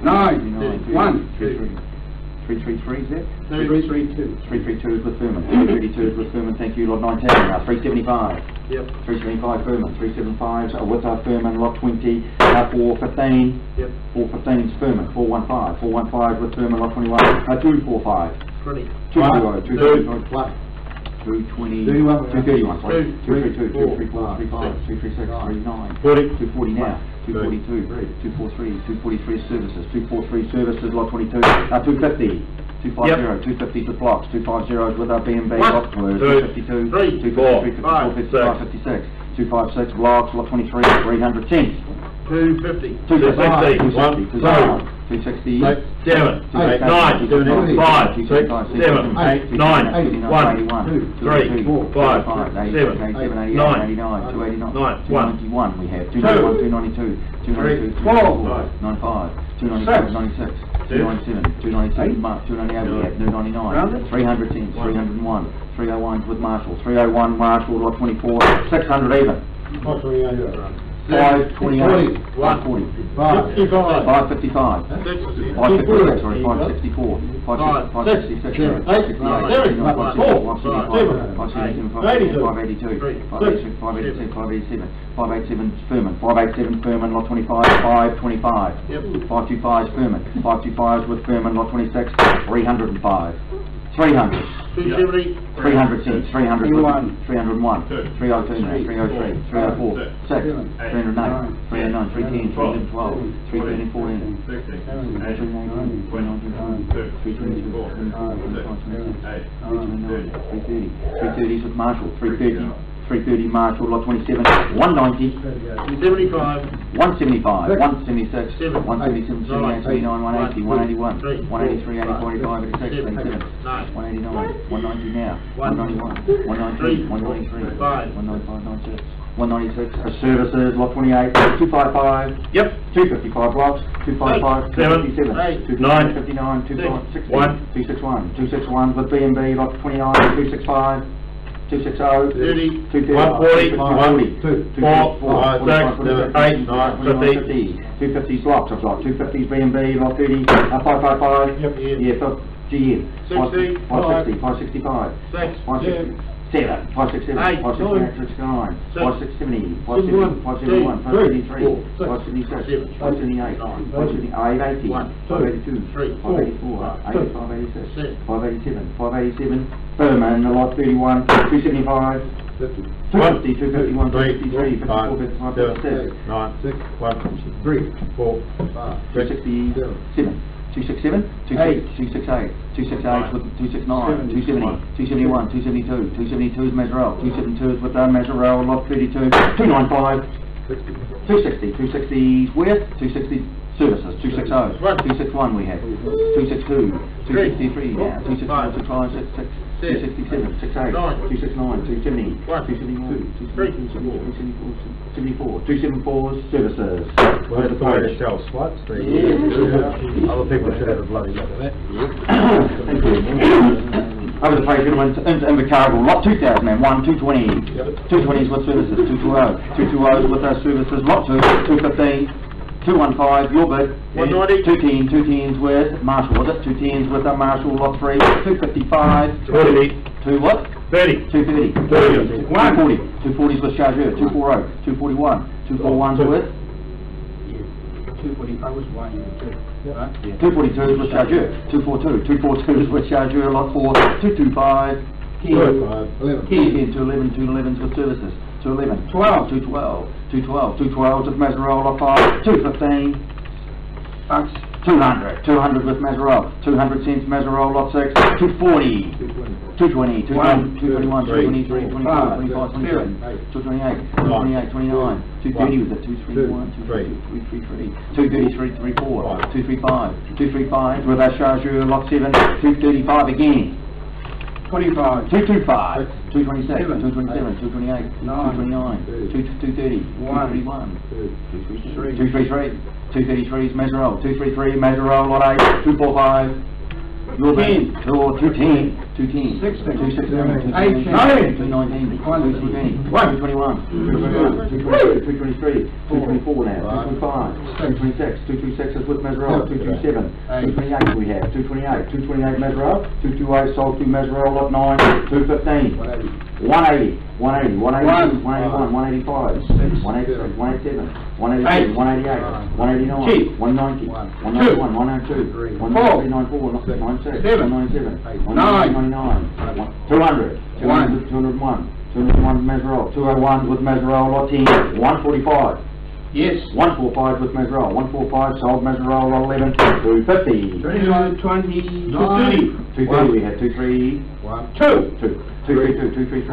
9, 1, 333 is that? 332. 332 with Furman, 332 with Furman, thank you, lot 19 now, 375. Yep. 375 Furman, 375s with Furman, lot 20, 415. Yep. 415's Furman, 415. 415 with Furman, lot 21, 245. 20. 220. 220, 231, sorry, 232, 234, 235, 236, 239, 240 now, 242, 243, 243 services, 243 services, lot 22, 250, 250, 250 with blocks, 250 with our B&B, lot 252, 253, 54, 55, 56, 256 blocks, lot 23, 310. 250. 260, 260, 7, 8, 9, 5, 6, 7, 8, 9, 1, 2, 3, 4, 5, 6, 7, 8, 9, 291 we have, 291, 292, 292, 294, 95, 295, 96, 297, 297, 298 we have, 299, 310, 301, 301 with Marshall, 301 Marshall, lot 24, 600 even. 528, 540, 555, 556, sorry, 564, 566, 568, 582, 587 Furman, 587 Furman, lot 25, 525, 525 Furman, 525 with Furman, lot 26, 305. 300. 270. 300 cents. 301. 301. 302 now. 303. 304. 6. 308. 309. 310. 312. 313. 14. 318. 322. 330. 330s with Marshall. 330. 330 Marshall, lot 27, 190, 75, 175, 176, 7, 177, 78, 79, 180, 181, 183, 84, 85, 86, 87, 189, 190 now, 191, 193, 193, 195, 96, 196, services, lot 28, 255, yep, 255 blocks, 255, 257, 9, 259, 261, 261 with B&B, lot 29, 265, 260, 30, 140, 4, 5, 6, 7, 8, 9, 50. 250 blocks I've got, 250 B&B, lot 30, 555, Yep. yeah, GM, 60, 560, 565, 6, 560, 7, 5, 6, 7, 5, 6, 8, 6, 9, 5, 6, 7, 5, 7, 5, 7, 1, 5, 73, 5, 76, 5, 78, 5, 80, 5, 82, 5, 84, 85, 86, 5, 87, 5, 87, Furman, a lot 31, 275, 250, 251, 253, 54, 55, 56, 3, 4, 267, 267, 268, 268 with 269, 270, 271, 272, 272 is Mazarelle, 272 is with Mazarelle, lot 32, 295, 260, 260 with 260 services, 260, 261 we have, 262, 263 now, 265, 265, 267, 68, 269, 270, 271, 274, 274 services. Well, the way to sell sluts, other people should have a bloody look at that. Thank you. Over the page, gentlemen, into Invercargill, lot 2001, 220, 220s with services, 220, 220s with our services, lot 2, 215, 215, your bid, 190, 210, 210s with Marshall, was it? 210s with our Marshall, lot 3, 255, 2 what? 30, 230, 240, 240s with Chargeur, 240, 241, 241s with? 240, I was 182, right? 242s with Chargeur, 242, 242s with Chargeur, lot 4, 225, 10, 211, 211s with services, 211, 12, 212, 212, 212s with Mazarelle, lot 5, 215, 200, 200 with Mazarelle, 200 cents Mazarelle, lot 6, 240, 220, 221, 223, 24, 25, 27, 228, 228, 29, 230 was it, 231, 233, 233, 34, 235, 235 with our Chargeur, lot 7, 235 again. 25, 225, 227, 227, 228, 229, 230, 231, 233, 233 is Mazarelle, 233 Mazarelle, lot 8, 245, your 10, 210, 210, 216, 219, 219, 221, 223, 224 now, 225, 226 is with Mazarelle, 227, 228 we have, 228, 228 Mazarelle, 228 sold to Mazarelle, lot 9, 215, 180, 180, 181, 185, 186, 187, 188, 188, 189, 190, 191, 192, 194, 96, 197, 199, 200, 201, 201 Mazarelle, 201 with Mazarelle, lot 10, 145. yes. 145 with Mazarelle, 145 sold Mazarelle, lot 11, 250. 21, 20, 230. 230 we had 23, 232, 233,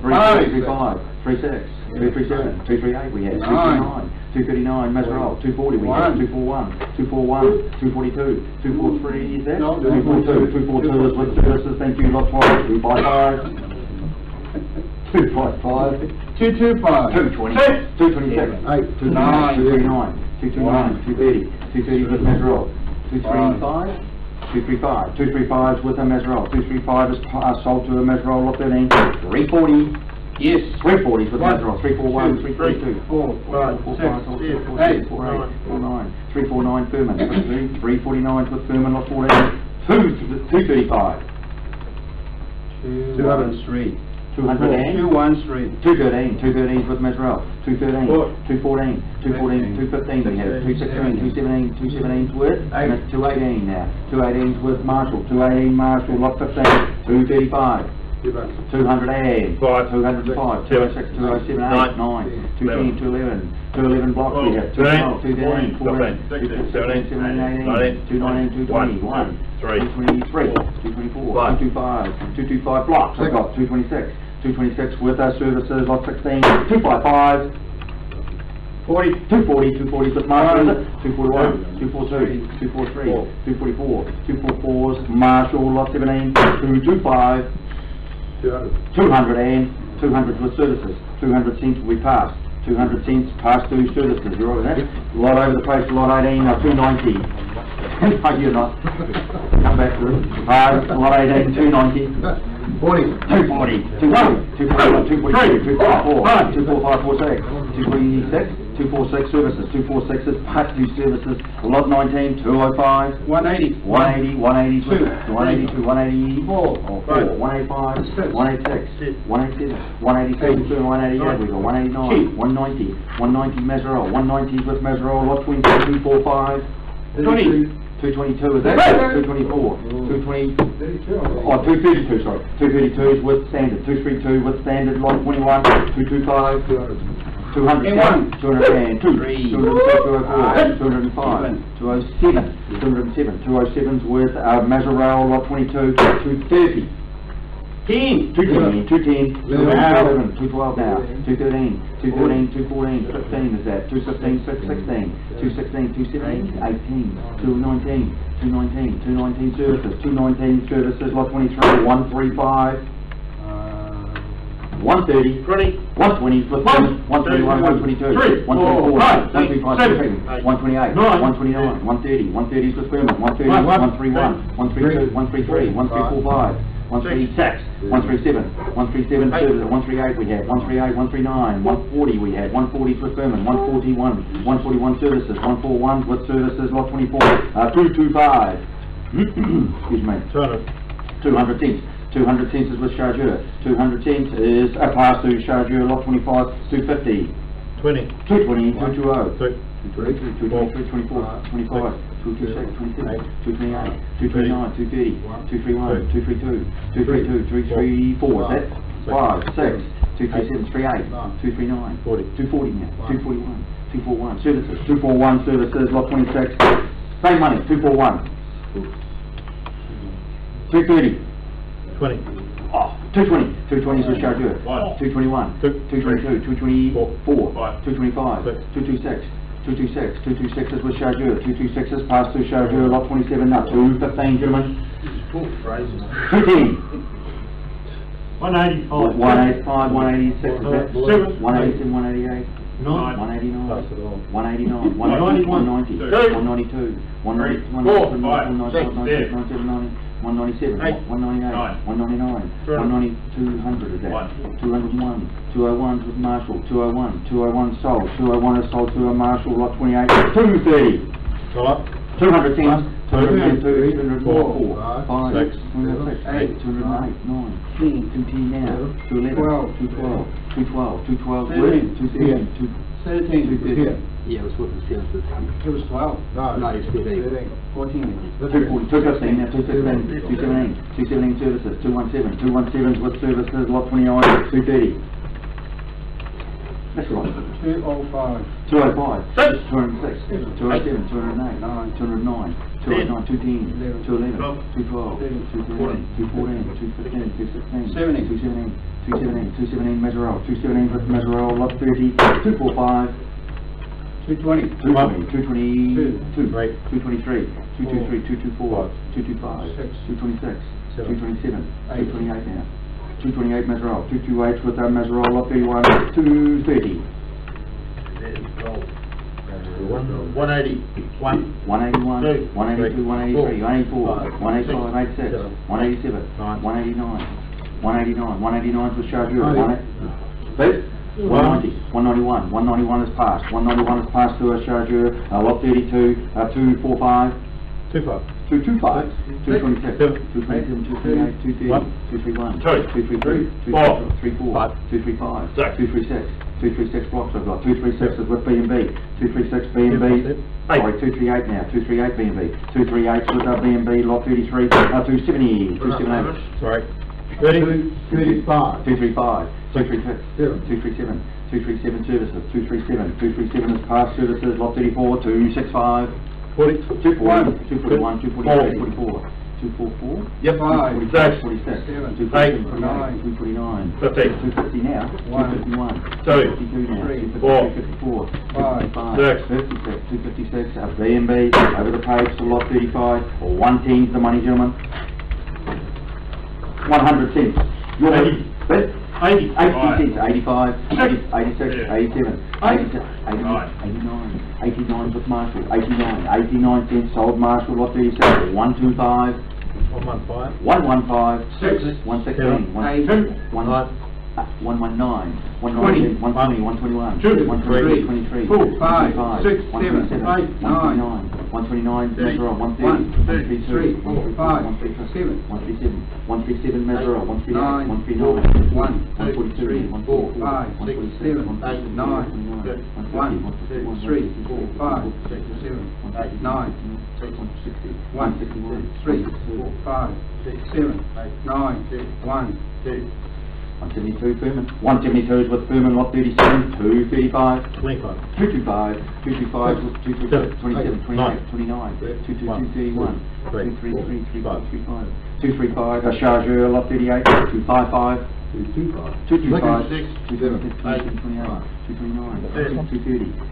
335, 36, 237, 238 we had, 239, 239 Mazarelle, 240 we had, 241, 241, 242, 243 is that? 242, 242 is with services, thank you, lot 12, 255, 255, 225, 220, 227, 229, 230, 230 with Mazarelle, 235, 235, 235 with a Mazarelle, 235 is sold to a Mazarelle, lot 13, 340, yes. 340s with Mazarelle, 341, 342, 4, 5, 6, 7, 8, 49, 349 Furman, 349s with Furman, lot 14, 235, 203. 213, 213. 213, 213s with Mazarelle, 213, 214, 214, 215 we have, 216, 217, 217s with, and it's 218 now, 218s with Marshall, 218 Marshall, lot 15, 235, 205, 205, 206, 207, 8, 9, 210, 211, 211 blocks we have, 212, 213, 14, 15, 17, 18, 219, 220, 223, 224, 225, 225 blocks, I've got 226, 226 with our services, lot 16, 255, 240 with Marshall, 241, 242, 243, 244, 244s, Marshall, lot 17, 225, 200 and 200 with services, 200 cents will be passed, 200 cents passed through services, you're over that? Lot over the place, lot 18, 290. No, you're not. Come back to it. Lot 18, 290. 240, 241, 242, 244, 245, 246, 246. 246 services, 246s, part 2 services, lot 19, 205, 180. 180, 180, Two. 182, 184, Four. 185, Six. 186, 187, 187, 188, we got 189, 190, 190 Maserola, 190 with Maserola, lot 20, 245, 222 is that? 224, 220, oh, 232, sorry, 232 is with standard, 232 with standard, lot 21, 225, 200, 210, 202, 204, 205, 207, 207's with Maserola, lot 22, 230, 210, 210, 211, 212 now, 213, 213, 214, 15 is that, 215, 216, 217, 18, 219, 219 services, 219 services, lot 23, 135, 130, 120, 121, 122, 124, 125, 128, 129, 130, 130 with Burma, 130, 131, 132, 133, 135, 136, 137, 137 services, 138 we had, 138, 139, 140 we had, 140 with Burman, 141, 141 services, 141 with services, lot 24, 225, excuse me, 200 cents. 200 cents is with chargeur, 200 cents is a pass-through chargeur, lot 25, 250, 220, 220, 223, 24, 25, 226, 26, 228, 229, 230, 231, 232, 232, 334, is that? 5, 6, 237, 38, 239, 240 now, 241, 241, services, 241 services, lot 26, same money, 241, 230, 220, 220 is with chargeur, 221, 222, 224, 225, 226, 226 is with chargeur, 226 is passed through chargeur, lot 27 now, 215 gentlemen, 210, 185, 185, 186 is that, 187, 188, 189, 189, 190, 192, 197, 197, 198, 199, 200 is that, 201, 201 with Marshall, 201, 201 sold, 201 is sold to a Marshall, lot 28, 230, 210, 202, 204, 5, 6, 208, 208, 9, 10 now, 211, 212, 212, 213, 217, Yeah, it was with the census. It was 12. No, it's 13. 14. 215 now, 216, 217 services, 217, 217's with services, lot 29, 230. That's right. 205. 205, 206, 207, 208, 209, 209, 210, 211, 212, 213, 214, 215, 216, 217 Maserola, 217 with Maserola, lot 30, 245, 220. 222, 223, 224, 225, 226, 227, 228 now, 228 Maserola, 228 with Maserola, lot 31, 230. 180, 181, 182, 183, 184, 185, 186, 187, 189, 189 for chargeur, 190, 191, 191 is passed, 191 is passed to a chargeur, lot 32, 245, 225, 226, 227, 228, 230, 231, 233, 234, 235, 236, 236 blocks I've got, 236 is with B&B, 236 B&B, sorry, 238 now, 238 B&B, 238 with B&B, lot 33, 270, 278, sorry, 235, 237, 237 services, 237 is past services, lot 34, 265, 241, 241, 244, 244, Yep. 246, 247, 248, 249, 250 now, 251, 252 now, 254, 256, 256, B&B, over the page to lot 35, 110 is the money, gentlemen, 100 cents, your money, 80 cents, 85, 86, 87, 89 with Marshall, 89 cents sold Marshall, lot 37, 125, 115, 6, 116, 117, 118, 119, 120, 121, 23, 4, 5, 6, 7, 8, 9, 129, Maseral, 130, 3, 4, 5, 7, 137, Maseral, 138, 139, 142, 4, 5, 6, 7, 8, 9, 1, 2, 3, 4, 5, 6, 7, 8, 9, 1, 3, 4, 5, 6, 7, 8, 9, 1, 2. 172 Furman. 172 is with Furman, lot 37, 235. 25. 225. 225 with 227, 28, 29, 231. 235. 235, Chargeur, lot 38, 255. 225. 229.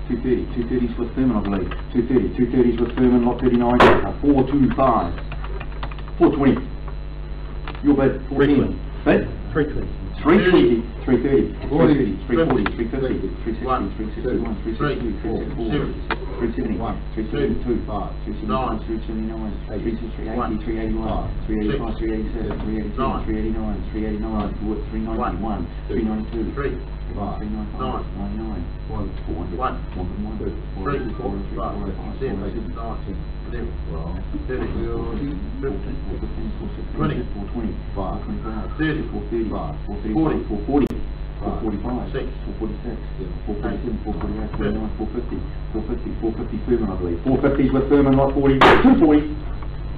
230 is with Furman, I believe. 230 is with Furman, lot 39, 425. 420. Your bid, 410. Bid? 320. 320, 330, 330, 340, 350, 360, 361, 362, 364, 370, 372, 379, 380, 381, 385, 387, 387, 389, 391, 392, 395, 99, 400, 101, 400, 440, 445, 446, 447, 448, 449, 450, 450 Furman, I believe. 450s with Furman, lot 40, 240.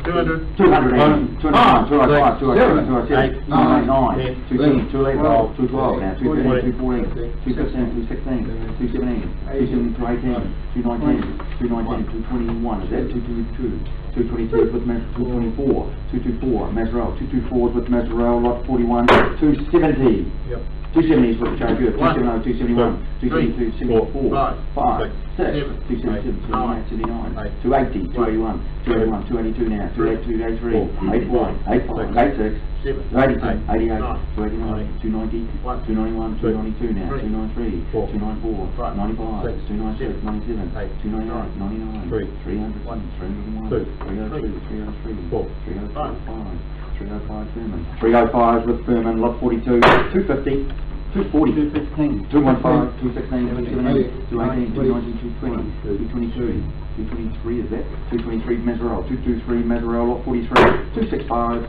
200, 209, 205, 207, 207, 209, 210, 211, 212 now, 213, 214, 215, 216, 217, 218, 219, 219, 221, is that 222? 222 with 224, 224, Maseral, 224 with Maseral, lot 41, 270. 270 is with the Chargeur, 270, 271, 272, 74, 5, 6, 277, 279, 280, 281, 281, 282 now, 282, 83, 84, 85, 86, 87, 88, 289, 290, 291, 292 now, 293, 294, 95, 296, 97, 298, 99, 300, 301, 302, 303, 305, 305 Furman. 305 with Furman, lot 42, 250, 240, 215, 215, 216, 217, 218, 219, 220, 223 is that? 223 Maseral, 223 Maseral, lot 43, 265,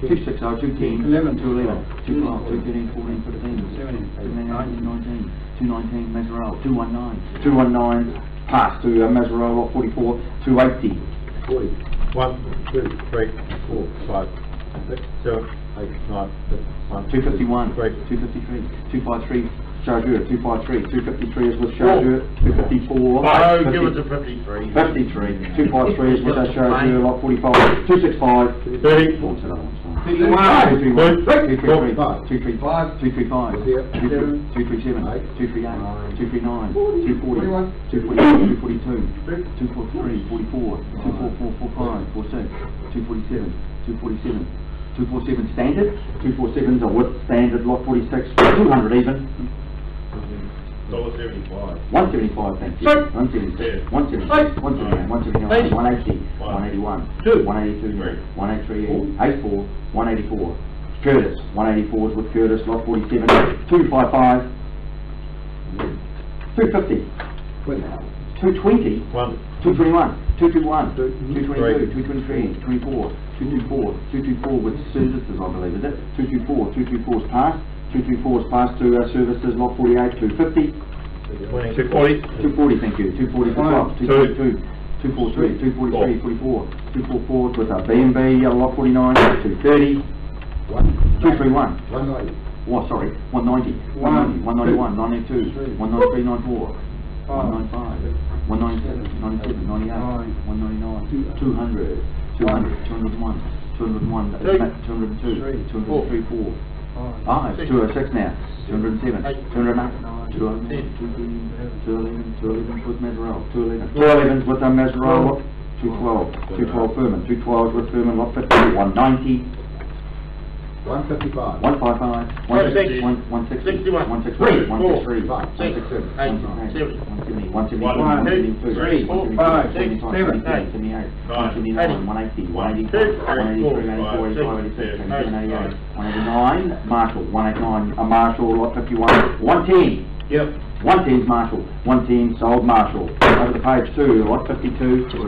260, 210, 211, 212, 213, 14, 15, 17, 18, 19, 219 Maseral, 219, 219 pass to Maseral, lot 44, 280. 1, 2, 3, 4, 5, 6, 7, 8, 9, 10, 251, 253, 253, Chargeur, 253, 253 is with Chargeur, 254. Oh, give it to 53. 53, 253 is with that Chargeur, lot 45, 265. 30. What's that other one? 231, 235, 235, 237, 238, 239, 240, 242, 243, 44, 244, 45, 46, 247, 247, 247 standard, 247s are with standard, lot 46, 200 even. $1.75. 175, thank you. 176, 176, 179, 179, 180, 181, 182, 183, 84, 184. Curtis, 184s with Curtis, lot 47, 255, 250, 220, 221, 221, 222, 223, 224, 224, 224 with services, I believe, is it? 224, 224's passed. 224 is passed to services, lot 48, 250. 240. 240, thank you. 240 for clock. 242, 243, 243, 44. 244 with a B&B, lot 49, 230. 231. 190. Oh, sorry, 190. 190, 191, 192, 193, 94. 195, 197, 97, 98, 199, 200, 200, 201, 201, 202, 203, 4. 206 now, 207, 208, 210, 211 with Maseral, 211 with Maseral, 212 Furman, 212 with Furman, lot 50, 190, 155. 155, 160, 160, 163, 163, 167, 170, 172, 172, 173, 174, 178, 179, 180, 183, 184, 85, 86, 87, 88, 189, Marshall, 189, a Marshall, lot 51, 110. Yep. 110's Marshall, 110 sold Marshall. Over the page 2, lot 52. Do you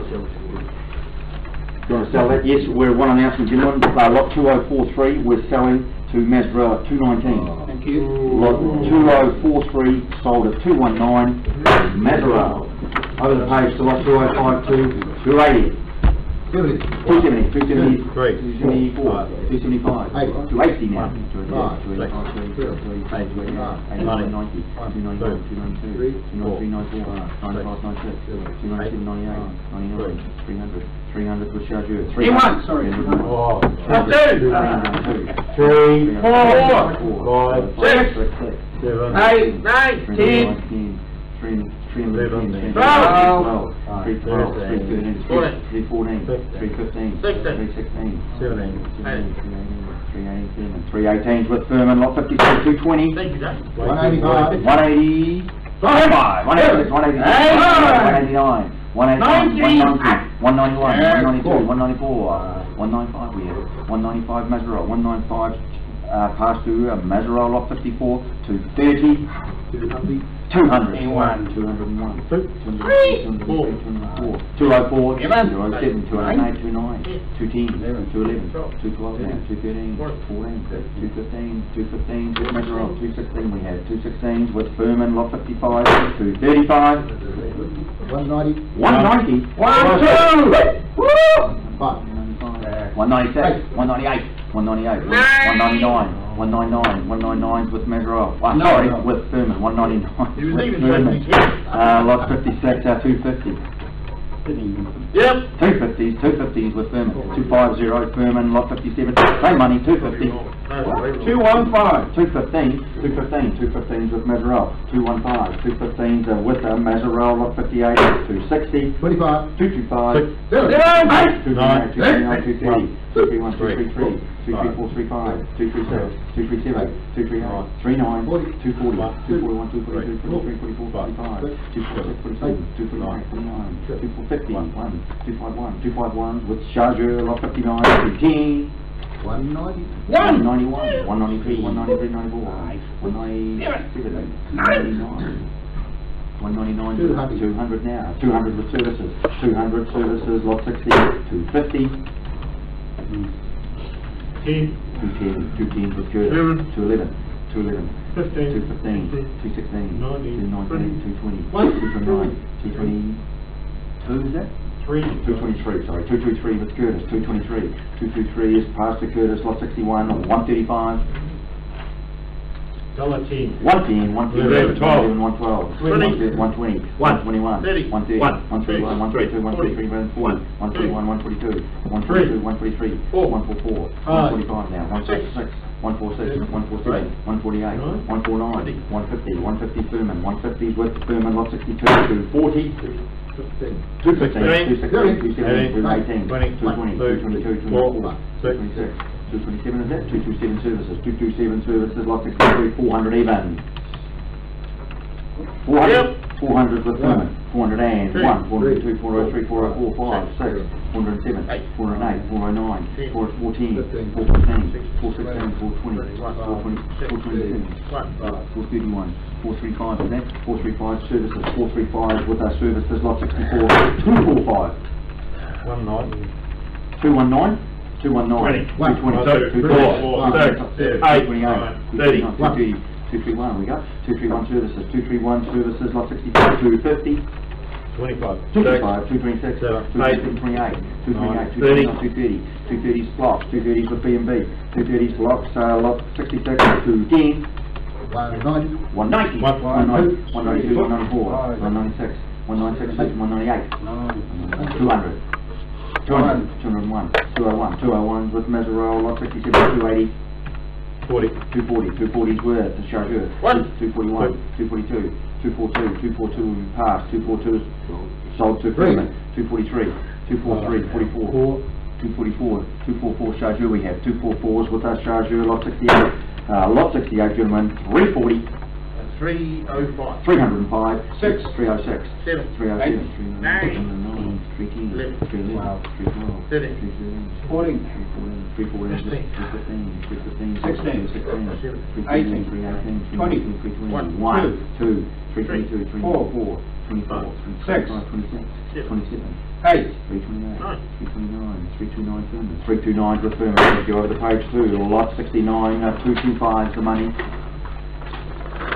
want to sell that? Yes, we're one announcement, gentlemen. Lot 2043, we're selling to Masra 219. Thank you. Lot 2043 sold at 219, Masra. Over the page to lot 2052, 280. 270, 270, 274, 275, 280 now, 280, 285, 290, 291, 292, 293, 294, 95, 96, 297, 98, 99, 300 with Chargeur. 300, sorry. 3, 4, 5, 6, 7, 8, 9, 10. 311, 12, 312, 313, 314, 315, 316, 318 with Furman, lot 56, 220, Thank you, Jack. 185, 185, 186, 189, 190, 191, 192, 194, 195 we have, 195 Masra, 195 pass to Masra, lot 54, 230, 200, 201, 202, 203, 204, 204, 207, 208, 209, 210, 211, 212 now, 213, 214, 215, 215, 216 we have, 216s with Furman, lot 55, 235, 190, 190, 196, 198, 198, 199, 199, 199s with Masra, sorry, with Furman, 199 with Furman, lot 56, 250. Yep. 250s with Furman, 250 Furman, lot 57, same money, 250. 215, 215s with Masra, 215, 215s with Masra, lot 58, 260, 25, 225, 229, 230, 231, 233, 234, 235, 236, 237, 238, 39, 240, 241, 242, 243, 244, 245, 246, 247, 249, 251, 251 with Chargeur, lot 59, 210, 190, 191, 193, 193, 94, 197, 199, 199, 200 now, 200 with services, 200 services, lot 60, 250, 210 with Curtis, 211, 215, 216, 219, 220, 229, 222 is that? 223, sorry, 223 with Curtis, 223, 223 is past to Curtis, lot 61, 135, $1.10, 110, 111, 12, 112, 20, 120, 121, 30, 130, 131, 132, 133, 141, 142, 142, 143, 144, 145 now, 146, 146, 147, 148, 149, 150, 150 Furman, 150s with Furman, lot 62, 240, 215, 216, 217, 218, 220, 222, 224, 226, 227 is that? 227 services, 227 services, lot 63, 400 even. 400, 400 with Furman, 401, 402, 403, 404, 5, 6, 407, 408, 409, 414, 415, 416, 420, 427, 431, 435 is that? 435 services, 435 with our services, lot 64, 245, 219, 219, 220, 231 we got, 231 services, 231 services, lot 65, 250, 25, 225, 226, 228, 228, 230, 230s blocks, 230s with B&B, 230s blocks, lot 66, 210, 190, 192, 194, 196, 196, 198, 200. 200, 201, 201, 201s with Masra, lot 67, 280, 240, 240s with the Chargeur, 241, 242, 242, 242 pass, 242 sold to Furman, 243, 243, 44, 244, 244 Chargeur we have, 244s with our Chargeur, lot 68, lot 68 gentlemen, 340, 305, 305, 6, 306, 7, 307, 309, 310, 11, 311, 312, 13, 14, 314, 315, 316, 18, 318, 20, 1, 2, 322, 324, 25, 26, 27, 8, 329, 329, 329 with firm. If you go over the page too, lot 69, 225 is the money.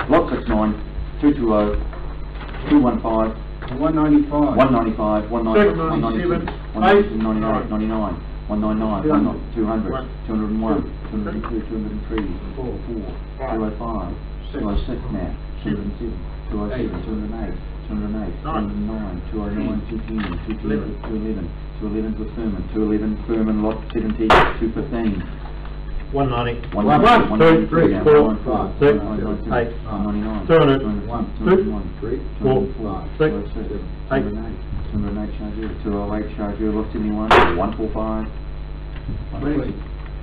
Lot 69, 220, 215, 195, 195, 196, 197, 198, 99, 199, 200, 201, 202, 203, 205, 206 now, 207, 207, 208, 208, 209, 210, 211, 211 with Furman, 211 Furman, lot 70, 215. 190. 1, 2, 3, 4, 5, 6, 8, 200, 2, 3, 4, 5, 6, 8, 208 charger, 208 charger, lot 71, 145, 20,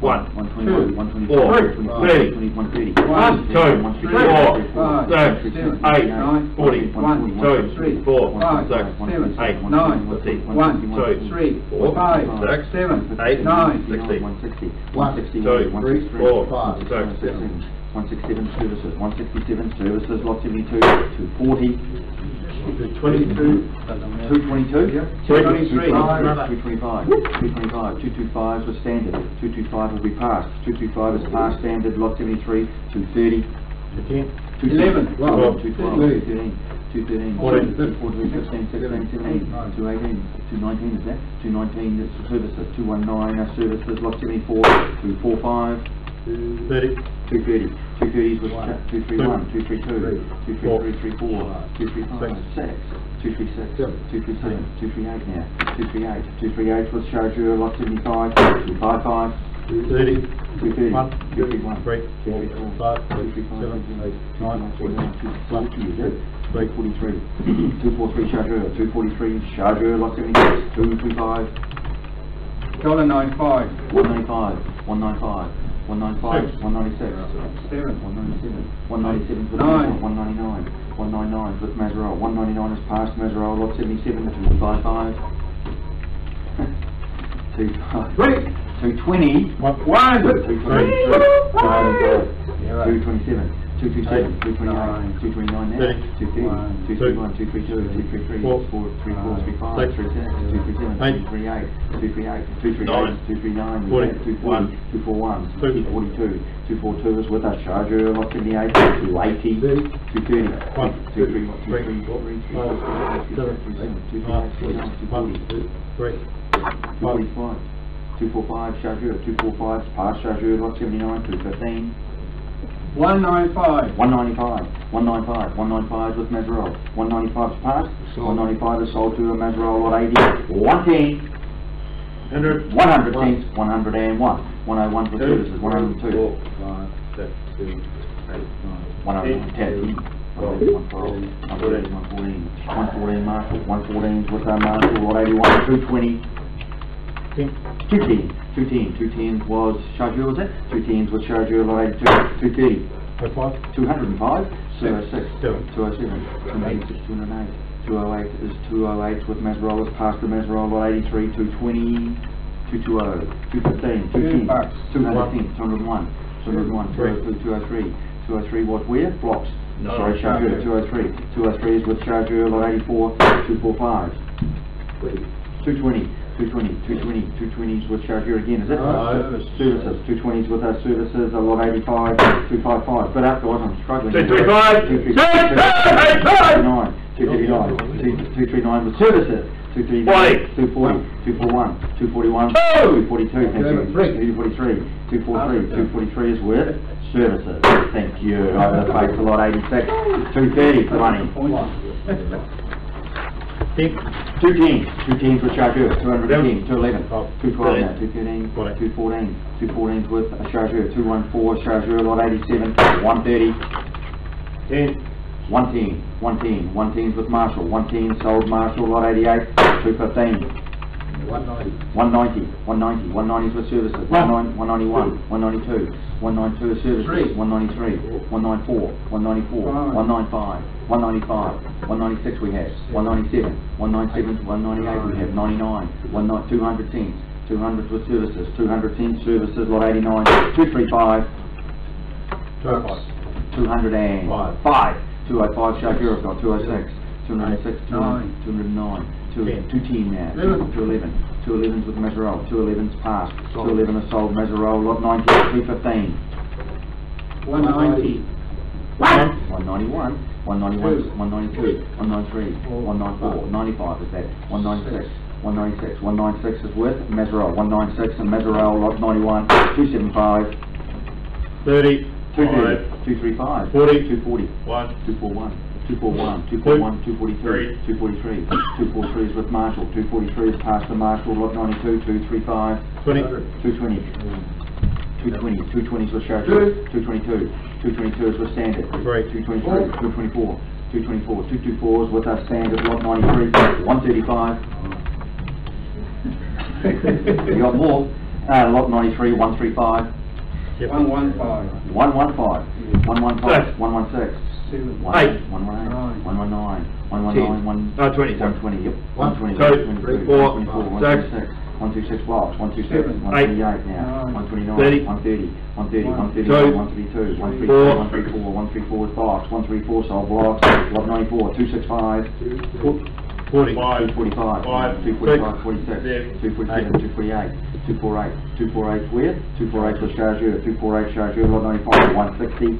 121, 124, 3, 130, 1, 2, 3, 4, 6, 8, 40, 1, 2, 3, 4, 5, 6, 7, 8, 9, 1, 2, 3, 4, 5, 6, 7, 8, 9, 60, 160, 1, 2, 3, 4, 5, 6, 7, 167 services, 167 services, lot 72, 240, 22, 222, 223, 225, 225 was standard, 225 will be passed, 225 is passed standard, lot 73, 230, 11, 212, 213, 14, 15, 16, 17, 218, 219 is that? 219 is services, 219 services, lot 74, 245, 30, 230, 230s was 231, 232, 233, 34, 235, 6, 236, 237, 238 now, 238, 238 was charger, lot 75, 255, 30, 230, 1, 231, 3, 4, 5, 6, 7, 8, 9, 10, 243, 243 charger, 243 charger, lot 76, 225, $1.95, 195, 195, 195, 196, 7, 197, 197 with 9, 199, 199 with Mazarol, 199 is past Mazarol, lot 77, 255, 220, 227, 227, 228, 229 now, 230, 231, 232, 233, 234, 235, 237, 238, 239, 240, 241, 242, 242 is with us, charger, lot 78, 280, 230, 231, 245, 245, charger, 245, pass charger, lot 79, 215, 195, 195, 195, 195 with Mazarol, 195 is passed, 195 is sold to a Mazarol, lot 80, 110, 100 cents, 101, 101 for services, 102, 110, 112, 114 Marshall, 114 with our Marshall, lot 81, 220, 210 was charger, was it? 210s was charger, lot 82, 230, 205, 206, 207, 286, 208, 208 is 208 with Mazarol, is past the Mazarol, lot 83, 220, 220, 215, 210, 210, 201, 201, 202, 203, 203 was where? Blocks. Sorry, charger, 203, 203 is with charger, lot 84, 245, 220, 220s with charger again, is it? Services, 220s with our services, a lot 85, 255, but after guys, I'm struggling. 235, 239, 239 with services, 239, 240, 241, 241, 242, thank you, 243, 243, 243 is with services, thank you, over the face, a lot 86, 230 for money. 210s with charger, 210, 211, 212 now, 213, 214, 214s with a charger, 214, charger, lot 87, 130, 110s with Marshall, 110 sold Marshall, lot 88, 215, 190 is with services, 191, 192 is services, 193, 194, 195, 196 we have, 197 to 198 we have, 99, 200 cents, 200 with services, 200 cents services, lot 89, 235, 205, 205 Shakira got 206, 206, 209, 210 now, 211's with Meserole, 211's passed, 211 is sold Meserole, lot 90, 215, 190. 191, 192, 193, 194, 95 is that, 196 is with Meserole, 196 and Meserole, lot 91, 275, 30, 235, 40, 240, 241, 242, 243 is with Marshall, 243 is past the Marshall, lot 92, 235, 220 is with Sheffield, 222 is with Standard, 223, 224, 224 is with us Standard, lot 93, 135, you got more, lot 93, 135, 115. 115, 116, 118, 119, 120, yep, 120, 126 blocks, 127, 128 now, 129, 130, 131, 132, 134 is blocks, 134 sold blocks, lot 94, 265, 245, 245, 46, 247, 248, 248 where? 248 was Chargeur, 248 Chargeur, lot 95, 160,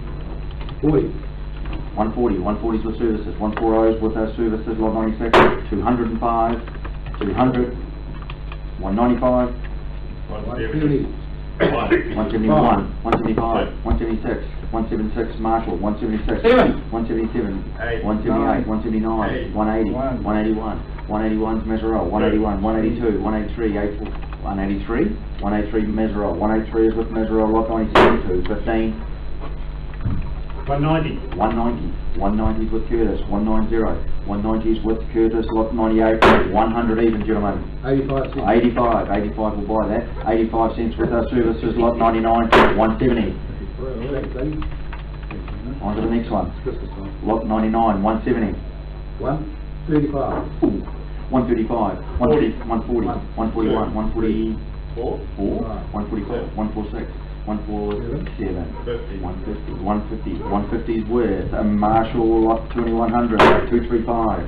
140 is with services, 140 is with our services, lot 96, 205, 200, 195, 171, 175, 176, 176 Marshall, 176, 177, 178, 179, 180, 181, 181's Meserole, 181, 182, 183, 183 Meserole, 183 is with Meserole, lot 97, 15, 190 is with Curtis, 190 is with Curtis, lot 98, 100 even gentlemen, 85 will buy that, 85 cents with our services, lot 99, 170, on to the next one, lot 99, 170, 135. 135, 140, 141, 144, 146, 147, 150 is with a Marshall, lot 2100, 235,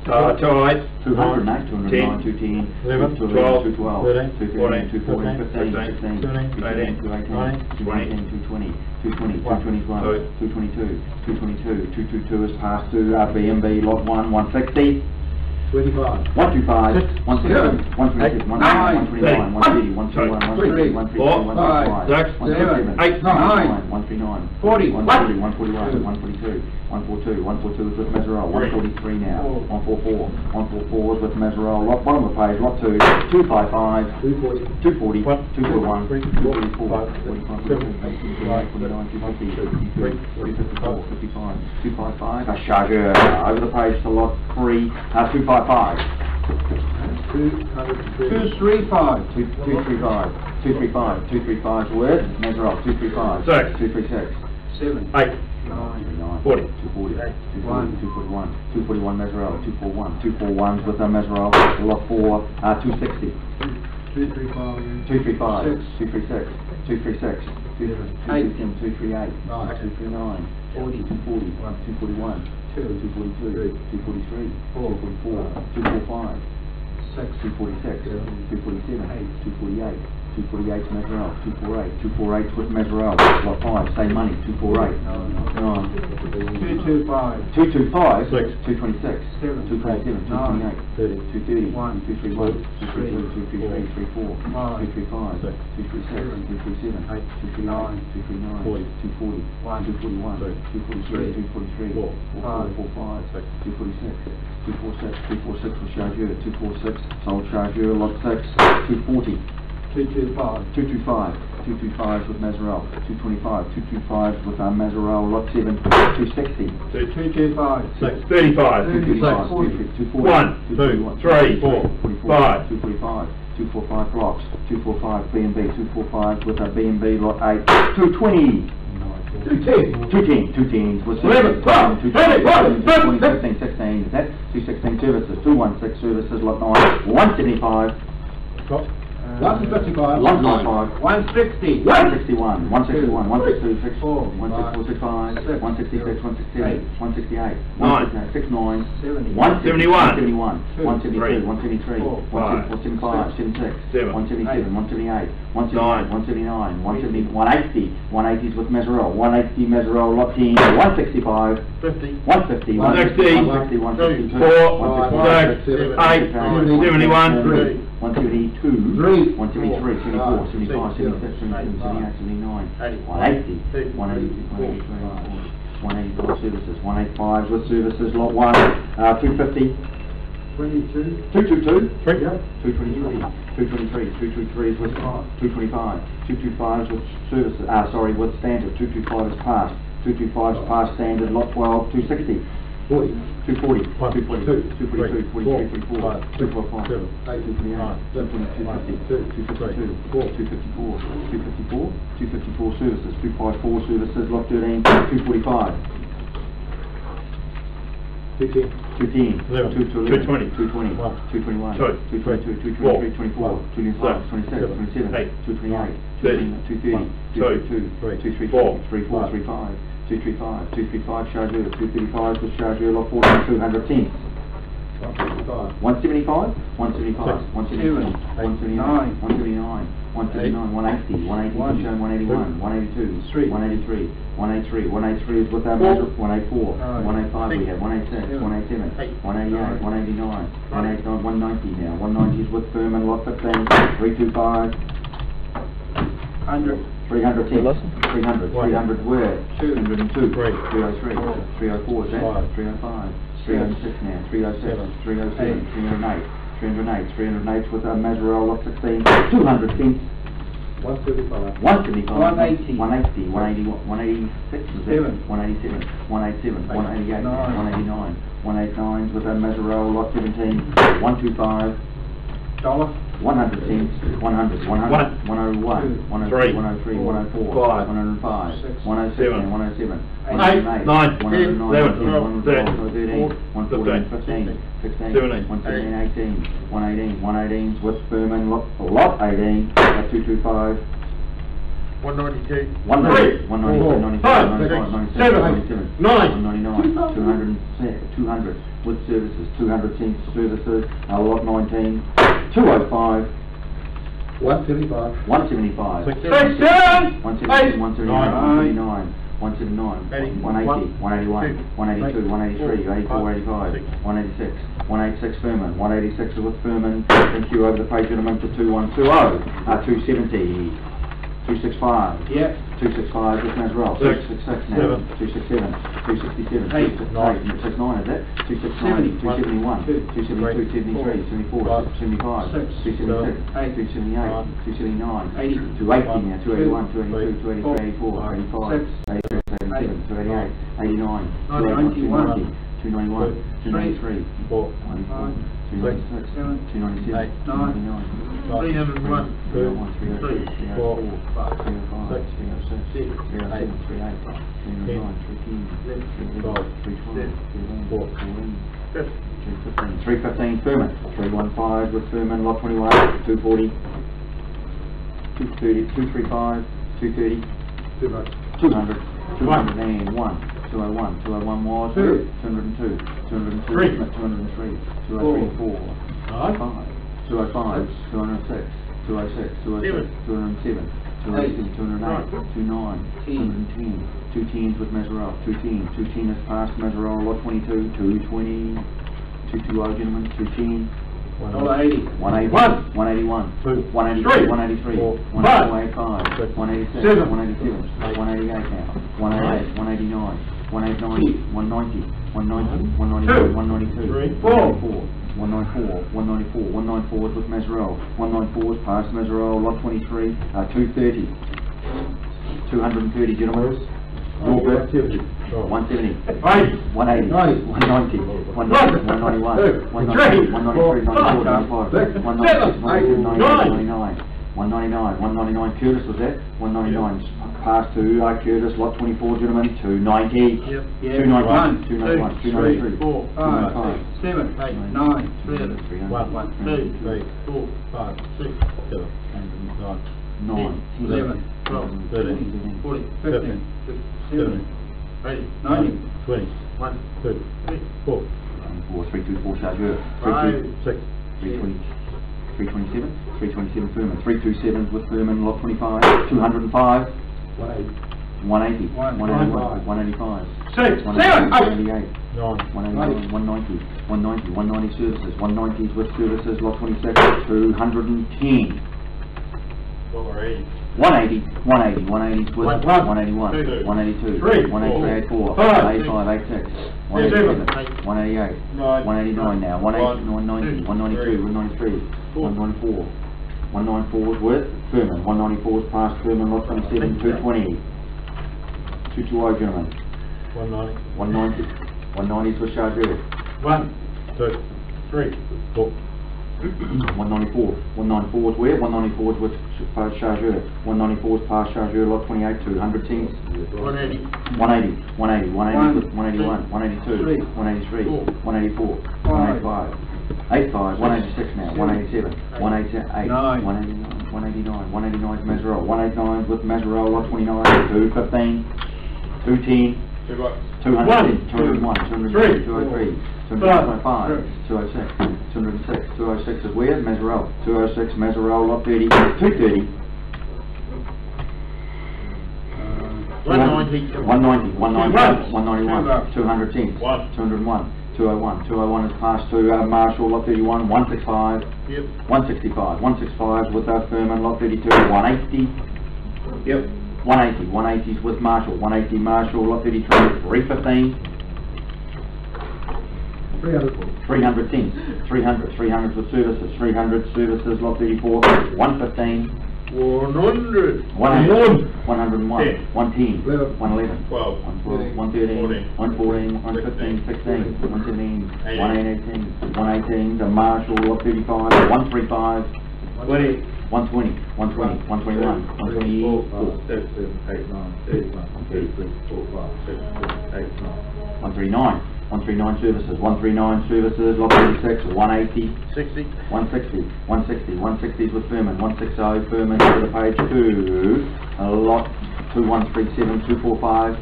200, 209, 210, 11, 12, 212, 213, 214, 15, 218, 219, 220, 221, 222, 222 is passed to BMB, lot 1, 160, 125, 127, 126, 129, 130, 131, 132, 133, 135, 139, 40, 141, 142, 142 is with Meserole, 143 now, 144 is with Meserole, lot bottom of the page, lot 2, 255, 240, 241, 244, 254, 255, a Chargeur, over the page to lot 3, 255. 235. 235 with Meserole, 235, 236, 7, 8, 9, 40, 240, 241, 241 Meserole, 241's with Meserole, lot 4, 260, 235, 236, 237, 238, 239, 40, 240, 241, 242, 243, 244, 245, 246, 247, 248, 248 Meserole, 248 with Meserole, lot 5, same money, 248, 225, 225, 6, 226, 227, 228, 230, 231, 232, 233, 234, 235, 236, 237, 239, 239, 240, 241, 243, 243, 245, 246 for Chargeur, 246 sold Chargeur, lot 6, 240, 225. 225. 225 with Mazarel. 225. 225 with Mazarel, lot 7. 260. 225. 35. 235. 240. 1, 2, 3, 4, 5. 245. 245 blocks. 245 B&B. 245 with B&B, lot 8. 220. 210. 210 was 11, 12, 13, 14, 15, 16, is that? 216 services, 216 services, lot 9, 175, 155. 195, 160. 161, 161, 162, 4, 164, 65, 166, 167, 168, 169, 70. 171, 172, 173, 173, 174, 75, 76, 177, 178, 179, 179, 180, 180s with Mazarel, 180 Mazarel, lot 10, 165, 50. 150, 160, 160, 162, 4, 6, 8, 71, 172, 173, 74, 75, 76, 77, 78, 79, 180, 185 services, 185 with services, lot 1, 250, 22. 222, Yep. 223, 223, 223 with 225, 225 with services, with standard, 225 is passed, 225 is passed standard, lot 12, 260, 240, 242, 242, 43, 44, 245, 228, 250, 254, 254 services, 254 services, lot 13, 245. 210, 220, 221, 222, 223, 24, 25, 26, 27, 228, 230, 232, 234, 235, 235 chargeur, 235 with chargeur, lot 14, 210. 175, 175, 179, 179, 180, 180, 181, 182, 183, 183 is with our measure, 184, 185 we have, 186, 187, 188, 189, 190 now, 190 is with Furman, lot 15, 325, 100. 310, 300 where? 202, 303, 304 is that? 305, 306 now, 307, 307, 308 with Mazarel, lot 16, 200 cents. 175. 175, 180. 180, 186 is it? 187, 187, 188, 189, 189 with Mazarel, lot 17, 125, Dollar. 100 cents, 100, 101, 103, 104, 105, 107, 107, 108, 109, 113, 114, 15, 16, 117, 18, 118 with Furman, lot 18, 225, 192. 190, 194, 95, 95, 97, 97, 9, 199, 200 with services, 200 cents services, lot 19, 205, 175. 175, 179, 179, 180, 181, 182, 183, 84, 85, 186, 186 Furman, 186 with Furman, thank you, over the page gentlemen to 2120, 270, 265. Yep. 265 with Mazarel. 266 now. 267. 267. 269 is that? 269. 271. 272. 73. 74. 75. 276. 278. 279. 280 now. 281. 282. 283. 84. 85. 86. 87. 288. 89. 290. 291. 293. 294. 296, 297, 299, 301, 303, 304, 305, 306, 307, 308, 315 Furman, 315 with Furman, lot 21, 240, 230, 235, 230, 200, 201, 201, 201 was 202, 202, 203, 204, 205, 206, 206, 207, 207, 208, 208, 29, 210, 210s with Mazarel, 210, 210 is past Mazarel, lot 22, 220, 220 gentlemen, 210, 180. 181, 181, 183, 183, 185, 186, 187, 188 now, 188, 189, 189, 190, 190, 192, 194 with Mazzarell, 194 is past Mazzarell, lot 23, 230, 230 gentlemen, your bid, 170, 180, 190, 191, 193, 194, 196, 199, Curtis was that? 199, pass to Curtis, lot 24 gentlemen, 290, 291, 293, 4, 5, 6, 7, 8, 9, 10, 1, 2, 3, 4, 5, 6, 7, 9, 11, 12, 13, 14, 15, 17, 18, 19, 20, 1, 2, 3, 4, 324 Chargeur, 6, 327 Furman, 327 with Furman, lot 25, 205, 180, 185, 6, 7, 188, 190, 190 services, 190s with services, lot 26, 210, 180 with 181, 182, 184, 85, 86, 187, 188, 189 now, 190, 192, 193, 194, 194 with Furman, 194 is past Furman, lot 27, 220, 220 gentlemen, 190 is with Chargeur, 1, 2, 3, 4, 194 is where? 194 is with Chargeur, 194 is past Chargeur, lot 28, 210, 180 with 181, 182, 183, 184, 185, 85, 186 now, 187, 188, 189, 189 is Mazzarell, 189 with Mazzarell, lot 29, 215, 210, 201, 202, 203, 205, 206, 206 is where? Mazzarell, 206 Mazzarell, lot 30, 230, 190, 191, 210, 201, 201 is past to Marshall, lot 31, 165, 165 with Furman, lot 32, 180, 180 is with Marshall, 180 Marshall, lot 33, 315, 300 with services, 300 services, lot 34, 115, 101, 110, 111, 12, 113, 114, 115, 16, 117, 118, 118, the Marshall, lot 35, 135, 120, 121, 124, 139 services, 139 services, lot 36, 180, 160 with Furman, 160 Furman to the page 2, lot 2137, 245,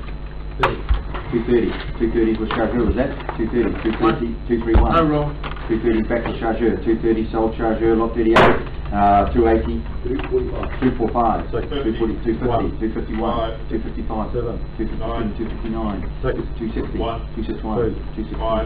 230 with Chargeur, was that? 230, 230, 231, 230 back to Chargeur, 230 sold Chargeur, lot 38, 280, 245, 240, 250, 251, 255, 257, 259, 260, 261, 265,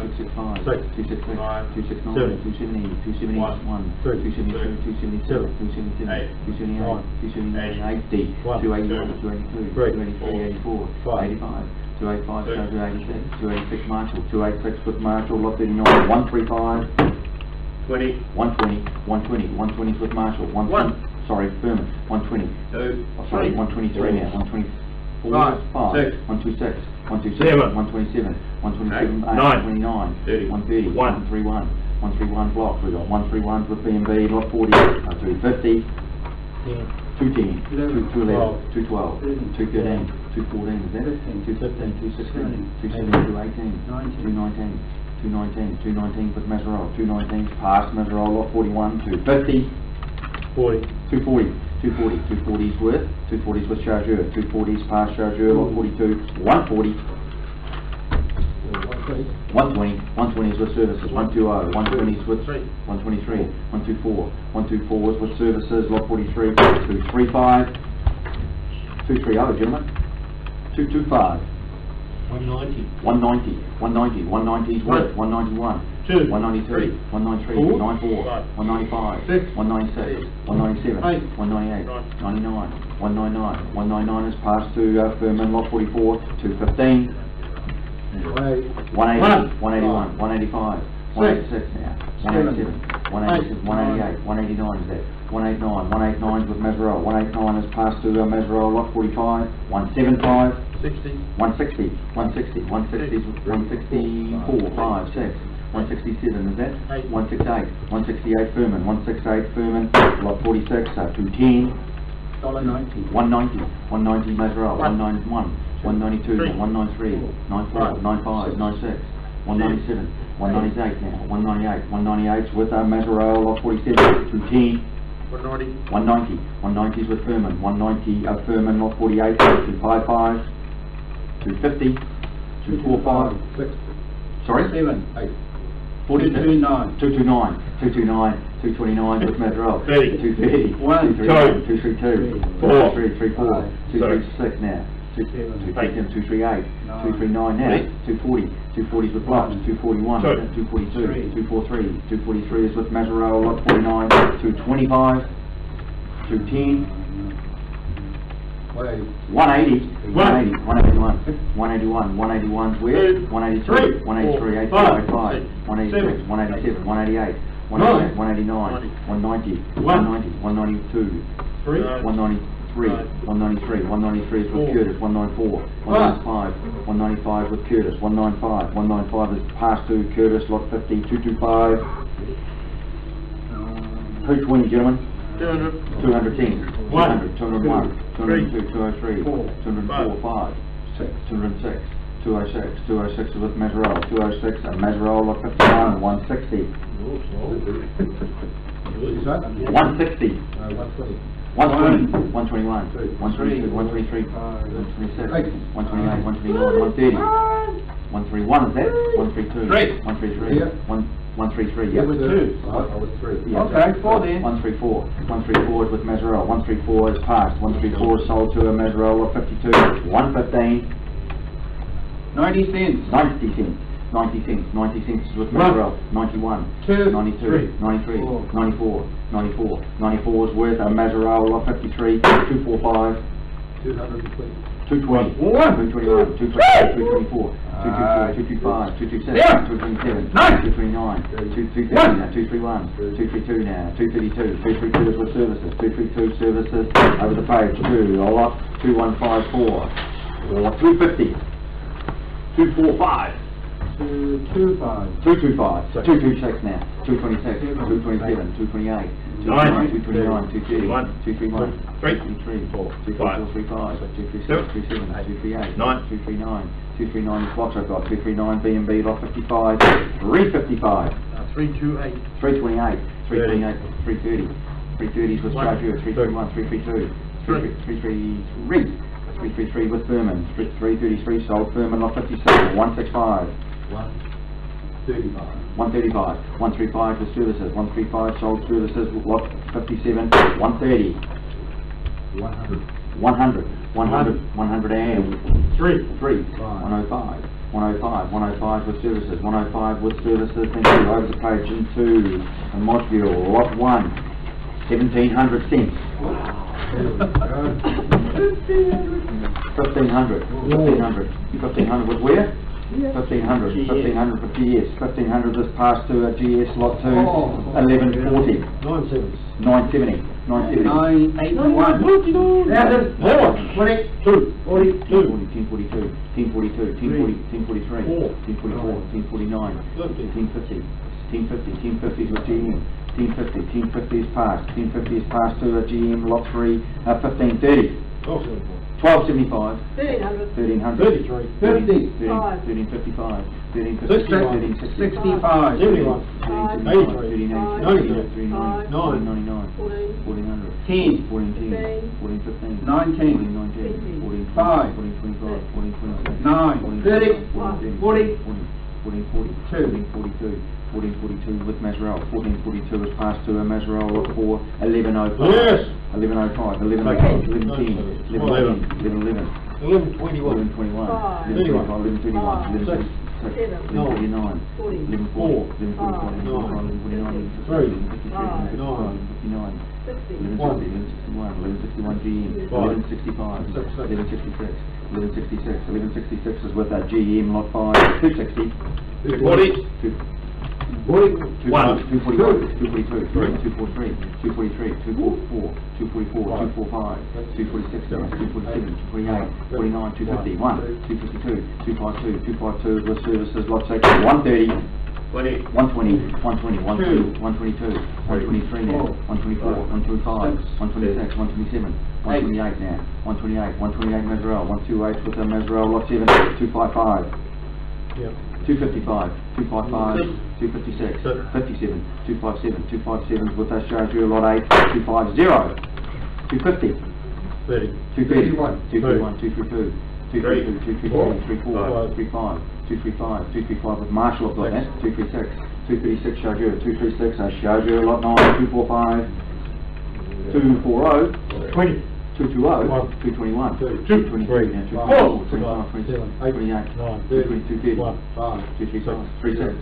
266, 269, 270, 271, 272, 277, 277, 278, 279, 80, 281, 282, 283, 84, 85, 285, 286 Marshall, 286 with Marshall, lot 39, 135, 120 with Marshall, 120, sorry, Furman, 120, sorry, 123 now, 124, 126, 127, 127, 127, 129, 130, 131, 131 block, we got 131 with B&B, lot 40, 250, 210, 211, 212, 213, 214, is that it? 215, 216, 217, 218, 219, 219 with Mazzarell, 219 past Mazzarell, lot 41, 250, 240 is with, 240 is with Chargeur, 240 is past Chargeur, lot 42, 140, 120 is with services, 120, 120 is with 123, 124 is with services, lot 43, 235, 230 gentlemen, 225, 190 is with 191, 193, 193, 94, 195, 196, 197, 198, 99, 199 is passed to Furman, lot 44, 215, 180, 181, 185, 186 now, 187, 187, 188, 189 is that, 189, 189 with Mazzarella, 189 is passed to Mazzarella, lot 45, 175, 160, 160, 160, 164, 5, 6, 167 is that, 168, 168 Furman, 168 Furman, lot 46, 210, $1.90. 190, 190 Mazzarella, 191, 192, 193, 94, 95, 96, 197, 198 now, 198, 198 with Mazzarella, lot 47, 210, 190, 190 is with Furman, 190 Furman, lot 48, 255, 250, 245, sorry? 229, 229, 229 with Mazzarella, 230, 232, 233, 234, 236 now, 237, 238, 239 now, 240, 240 is with Blocks, 241, 242, 243, 243 is with Mazzarella, lot 49, 225, 210, 180, 180, 181, 181, 181's where? 183, 183, 85, 186, 187, 188, 188, 189, 190, 190, 192, 193, 193, 193 is with Curtis, 194, 195, 195 with Curtis, 195, 195 is passed to Curtis, lot 50, 225, 220 gentlemen, 210, 200, 201, 202, 203, 204, 5, 206, 206, 206 is with Mazzarella, 206 and Mazzarella, lot 51, 160, 160, 120, 121, 122, 123, 127, 128, 129, 130, 131 is that? 132, 133, 133, yeah. It was 2. I was 3. Yeah. Okay, 4 then. 134. 134 is with Mazzarella. 134 is passed. 134 is sold to a Mazzarella 52. 115. 90 cents. 90 cents. 90 cents. 90 cents is with Mazzarella. 91. 2. 92. 93. 94. 94. 94 is with a Mazzarella 53. 245. 220. 220, 221, 223, 224, 224, 225, 227, 227, 229, 230 now, 231, 232 now, 232, 232 is with services, 232 services over the page, 2, a lot, 2154, or 250, 245, 225, 226 now, 226, 227, 228, 229, 230, 231, 233, 234, 235, 236, 237, 238, 239, 239 is blocks I've got, 239 B&B lot 55, 355, 328, 328, 328, 330, 330 is with Charger, 331, 332, 333, 333 with Furman, 333 sold Furman lot 56, 165, 135, 135 with services, 135 sold services, lot 57, 130, 100, 100 and 3, 105, 105 with services, 105 with services, thank you, over the page into a module, lot 1, 1700 cents. 1500 with where? 1500 for GS, 1500 is passed to a GS lot 2, 1140, 970, 970, 981, 1042, 1043, 1049, 1050, 1050 is with GM, 1050 is passed, 1050 is passed to a GM lot 3, 1530. 1275, 1300, 1355, 1355, 65, 1399, 1400, 10, 1415, 19, 1425, 5, 1426, 9, 30, 40, 1442, 1442 with Mazzarella, 1442 is passed to a Mazzarella lot 4, 1105, Yes. 1105, 1105, 1110, 1111, 1111, 1121, 1121, 1121, 1121, 1149, 1140, 1161 GM, 1165, 1166, 1166 is with that GM lot 5, 260, 240. 241, 242, 243, 243, 244, 244, 245, 246, 247, 248, 49, 250, 252, 252, 252 with services lot 6, 130, 120, 120, 122, 123 now, 124, 125, 126, 127, 128 now, 128, 128 Mazarel, 128 with the Mazarel lot 7, 255. 255, 255, 256, 57, 257, 257 with that Chargeur lot 8, 250, 250, 230, 231, 232, 232, 233, 34, 35, 235, 235 with Marshall got that, 236, 236 Chargeur, 236, Chargeur lot 9, 245, 240, 20. 220, 221, 223, 224, 25, 27, 28, 220, 230, 235, 37, 37,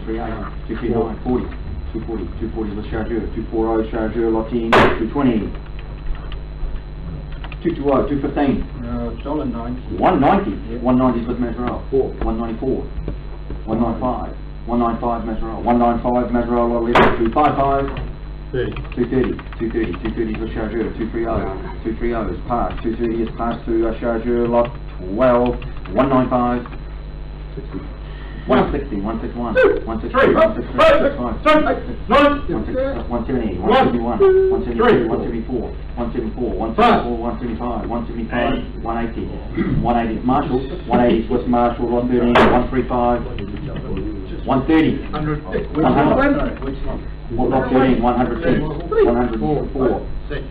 38, 239, 40, 240, 240 with Chargeur, 240 Chargeur lot 10, 220, 220, 215, $190, 190 with Mazarel, 194, 195, 195 Mazarel, 195 Mazarel lot 11, 255, 230, 230 with Chargeur, 230, 230 is passed, 230 is passed to Chargeur lot 12, 195, 160, 161, 163, 170, 171, 172, 174, 174, 175, 175, 180, 180 Marshall, 180 with Marshall lot 13, 135, 130, 100. Lot 13, 106, 104, 106,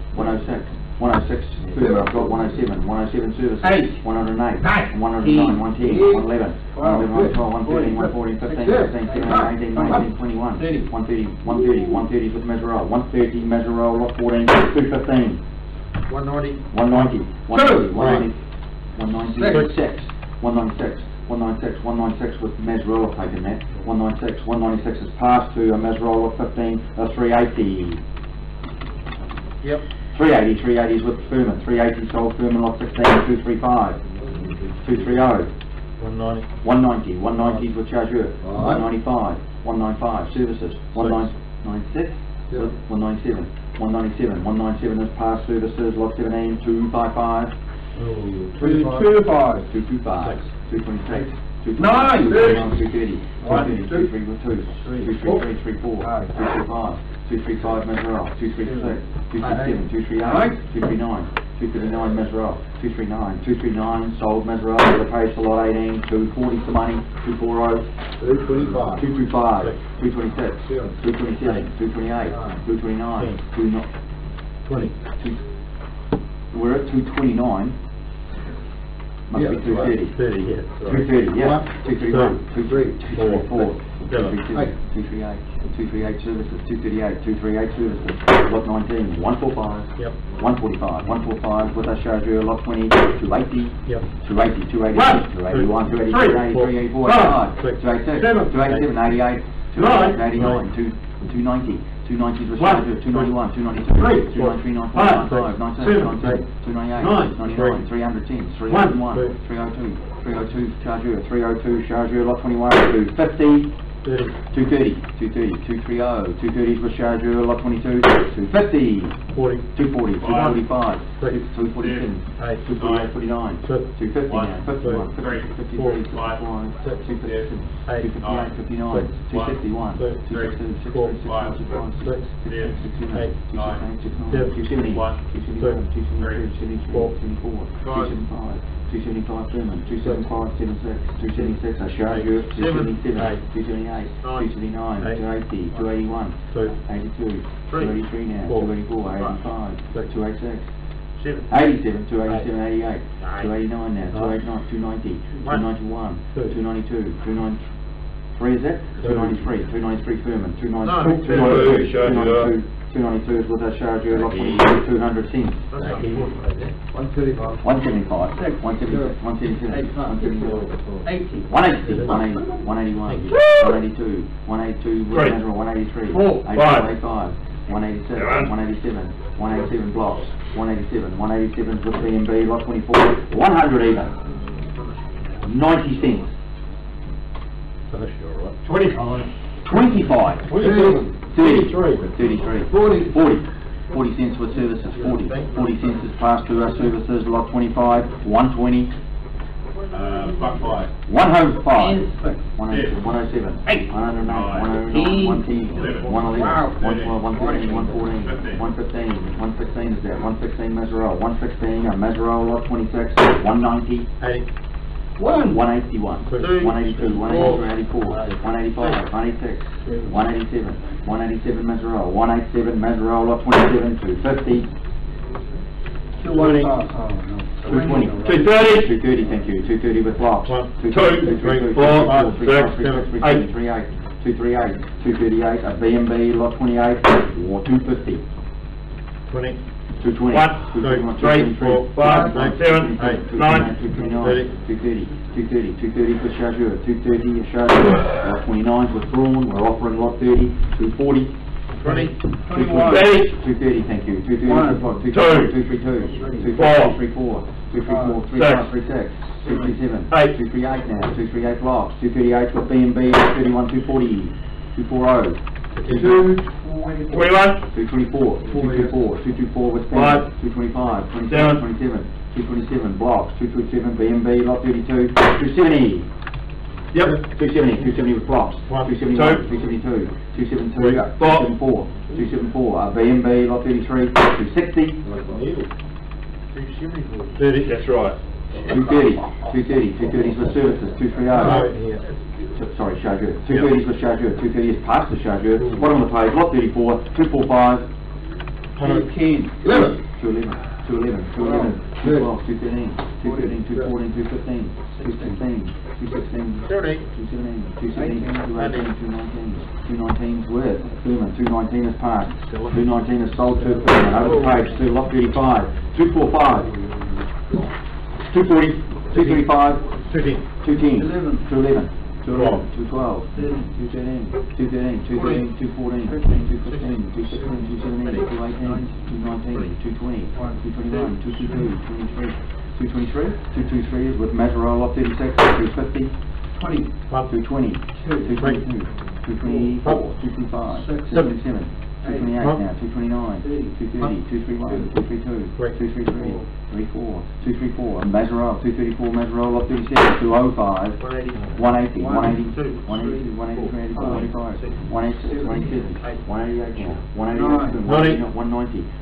106, I've got 107, 107 services, 108, 109, 110, 111, 112, 113, 114, 15, 16, 17, 18, 19, 21, 130, 130, 130 with Mazarel, 130 Mazarel, lot 14, 215, 190, 190, 190, 196, 196. 196, 196 with Mazarel taken that. 196, 196 is passed to a Mazarel of 15, 380. Yep. 380, 380 is with Furman. 380 sold Furman lot 16, 235. 230. 190. 190, 190 is with Chargeur. 195, 195 services. 196, 197. 197, 197 is passed services lot 17, 255. 225. 225. 226, 229, 230, 230, 232, 233, 234, 235, 235 Mazarel, 236, 237, 238, 239, 239 Mazarel, 239, 239 sold Mazarel with a page to lot 18, 240 for money, 240, 225, 225, 226, 227, 228, 229, 229, we're at 229. Must be 230. 230, yeah. 231, 234, 238, 238 services, 238, 238 services, lot 19, 145, 145, 145 with a Chargeur, lot 20, 280, 280, 280, 281, 280, 280, 284, 286, 287, 88, 289, 290. 290 with Chargeur, 291, 292, 293, 95, 97, 298, 99, 310, 301, 302, 302 Chargeur, 302 Chargeur, lot 21, 250, 230, 230, 230, 230 with Chargeur, lot 22, 250, 240, 245, 247, 248, 49, 250 now, 51, 53, 54, 257, 258, 59, 261, 262, 263, 265, 270, 272, 274, 275 Furman, 275, 76, 276 Chargeur, 277, 278, 279, 280, 281, 82, 283 now, 284, 85, 286, 87, 287, 88, 289 now, 289, 290, 291, 292, 293 is that? 293, 293 Furman, 292, 292, 292 is with a chargeur, lot 22, 200 cents. 135. 175, 176, 177, 177, 180, 181, 182, 182 with Nazareth, 183, 85, 187, 187 blocks, 187 with B&B, lot 24, 100 even, 90 cents. 25. 25, 33. 33, 40 cents with services, 40 cents is passed to our services, lot 25, 120, Buck 5. 105, 107, 108, 109, 110, 111, 112, 113, 114, 115, 116 is there, 116 Maserow, 116 Maserow, lot 26, 190, 181, 182, 183, 84, 185, 186, 187 Maserow, 187 Maserow, lot 27, 250, 220, 230, thank you, 230 with blocks, 232, 238, 238, a B&B, lot 28, or 250, 220, 230 for chargeur, 230 a chargeur, lot 29 is withdrawn, we're offering lot 30, 240, 230, thank you, 230, 232, 234, 35, 36, 237, 238 now, 238 blocks, 238 with B&B, 31, 240, 240, 224, 224 with pen, 225, 27, 227 blocks, 227 B&B, lot 32, 270. Yep, 270 with blocks, 271, 272, 272, 274, 274, B&B, lot 33, 260, 30, that's right. 230 is with services, 230. Sorry, chargeur. 230 is with chargeur. 230 is past the chargeur. Bottom of the page, lot 34, 245, 210, 211, 212, 213, 214, 215, 216, 217, 218, 219 is with Thurman. 219 is passed. 219 is sold to Thurman. Over the page to lot 35, 245, 240, 235, 210, 211, 212, 213, 214, 216, 217, 218, 219, 220, 221, 222, 223 is with Maserow, lot 36, 250, 220, 222, 224, 225, 227, 228 now, 229, 230, 231, 232, 233, 234, and Maserow, 234 Maserow, lot 37, 205, 180, 182, 182, 183, 185, 186, 187, 188 now, 188,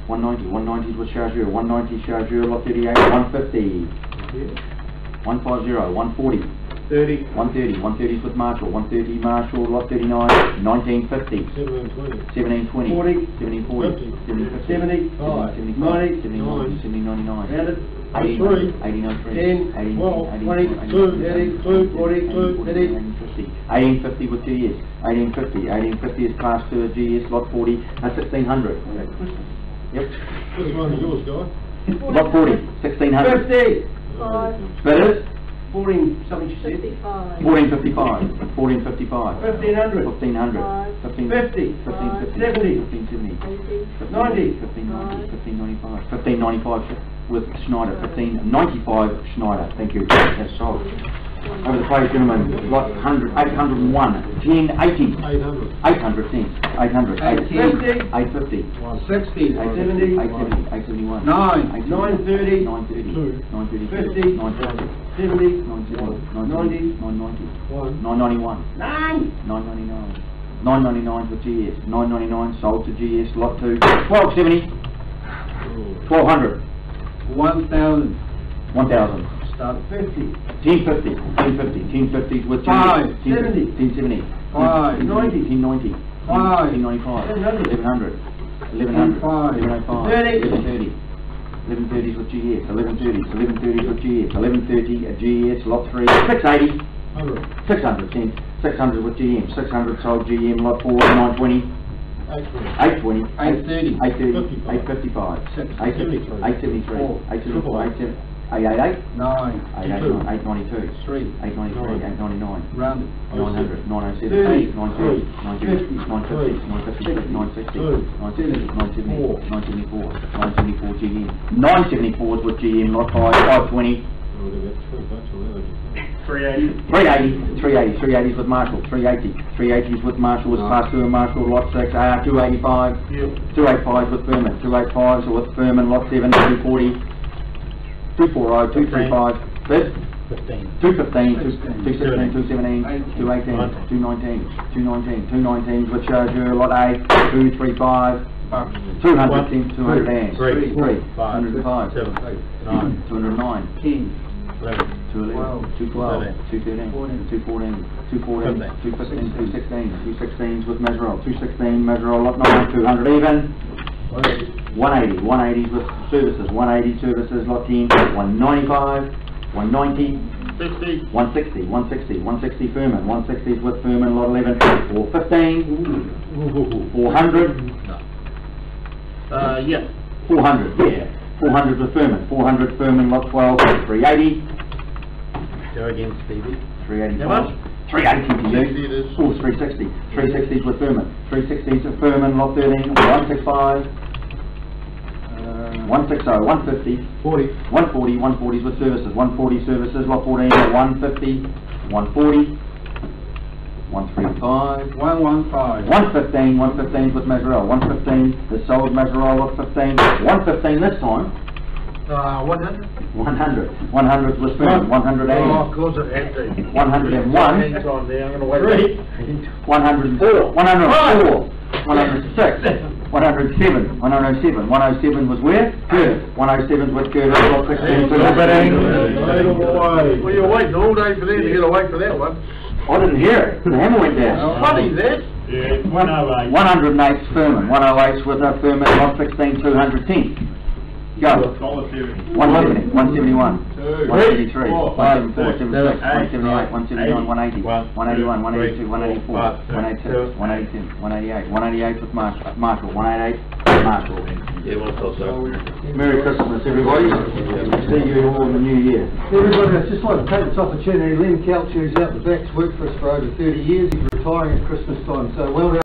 190 is with chargeur, 190 chargeur, lot 38, 150, 150, 140, 130 is with Marshall, 130 Marshall, lot 39, 1950, 1720, 1740, 1750, 70, 79, 70, 99, 80, 80, 80, 1850 with GS, 1850 is passed to GS, lot 40, that's 1600. Yep. This one is yours, guy. Lot 40, 1600. 50. Bidders? 14, something you said. 1455, 1455, 1500. 1500, 50. 1570, 90. 1595, 1595 with Schneider, 1595 Schneider, thank you, that's sold. Over the page, gentlemen, lot 100, 801, 1080, 800 cents, 800, 850, 60. 870, 871, 930. 930, 930, 50. 950, 70. 990, 991, 999, 999 for GS, 999 sold to GS, lot 2, 1270, 1200, 1000. 1000. Start at 50. 1050, 1050 with 5, 1070, 1070, 5, 90, 1090, 5, 1095, 1100, 1100, 1105, 1105, 1130 with GS, 1130 with GS, 1130 at GS, lot 3, 680, 600 cents, 600 with GM, 600 sold GM, lot 4, 920, 820, 830, 830, 855, 873, 888, 9, 892, 3, 893, 899, rounded, 900, 907, 930, 950, 956, 960, 974, 974 GM, 974s with GM, lot 5, 520, 380s with Marshall, 380s with Marshall was class 2 and Marshall, lot 6, 285, 285s with Furman, 285s with Furman, lot 7, 240, 240, 235, 215, 216, 217, 218, 219, 219s with Charger, lot 8, 235, 200, 200, 3, 105, 209, 10, 211, 212, 213, 214, 214, 215, 216s with Mesrel, 216, Mesrel, lot 9, 200 even, 180s with services, 180 services, lot 10, 195, 190, 160, 160 Furman, 160s with Furman, lot 11, 415, 400, 400, yeah, 400 with Furman, 400 Furman, lot 12, 380, Go again, Stevie. 385, 380 to 360, 360s with Furman, 360s with Furman, lot 13, 165, 160, 150, 140, 140s with services, 140 services, lot 14, 150, 140, 135, 115, 115, 115s with Mesrel, 115, the sold Mesrel, lot 15, 115 this time, 100? 100 was Furman, 180, Oh, of course it had to. 101, Hang on there, I'm going to wait. 104, 104, 106, 107, 107, 107 was where? Curve, 107's with Curve, lot 16, Well, you're waiting all day for them to get away for that one. I didn't hear it, the hammer went down. Funny that. 108's Furman, 108's with Furman, lot 16, 210. Go. 170, 171, 173, 174, 176, 178, 179, 180, 181, 182, 184, 182, 182, 188, 188 with Marshall, 188, Marshall. Yeah, one so. Merry Christmas, everybody. See you all in the new year. Everybody, I'd just like to take this opportunity. Len Kelch, who's out the back's worked for us for over 30 years. He's retiring at Christmas time, so well done.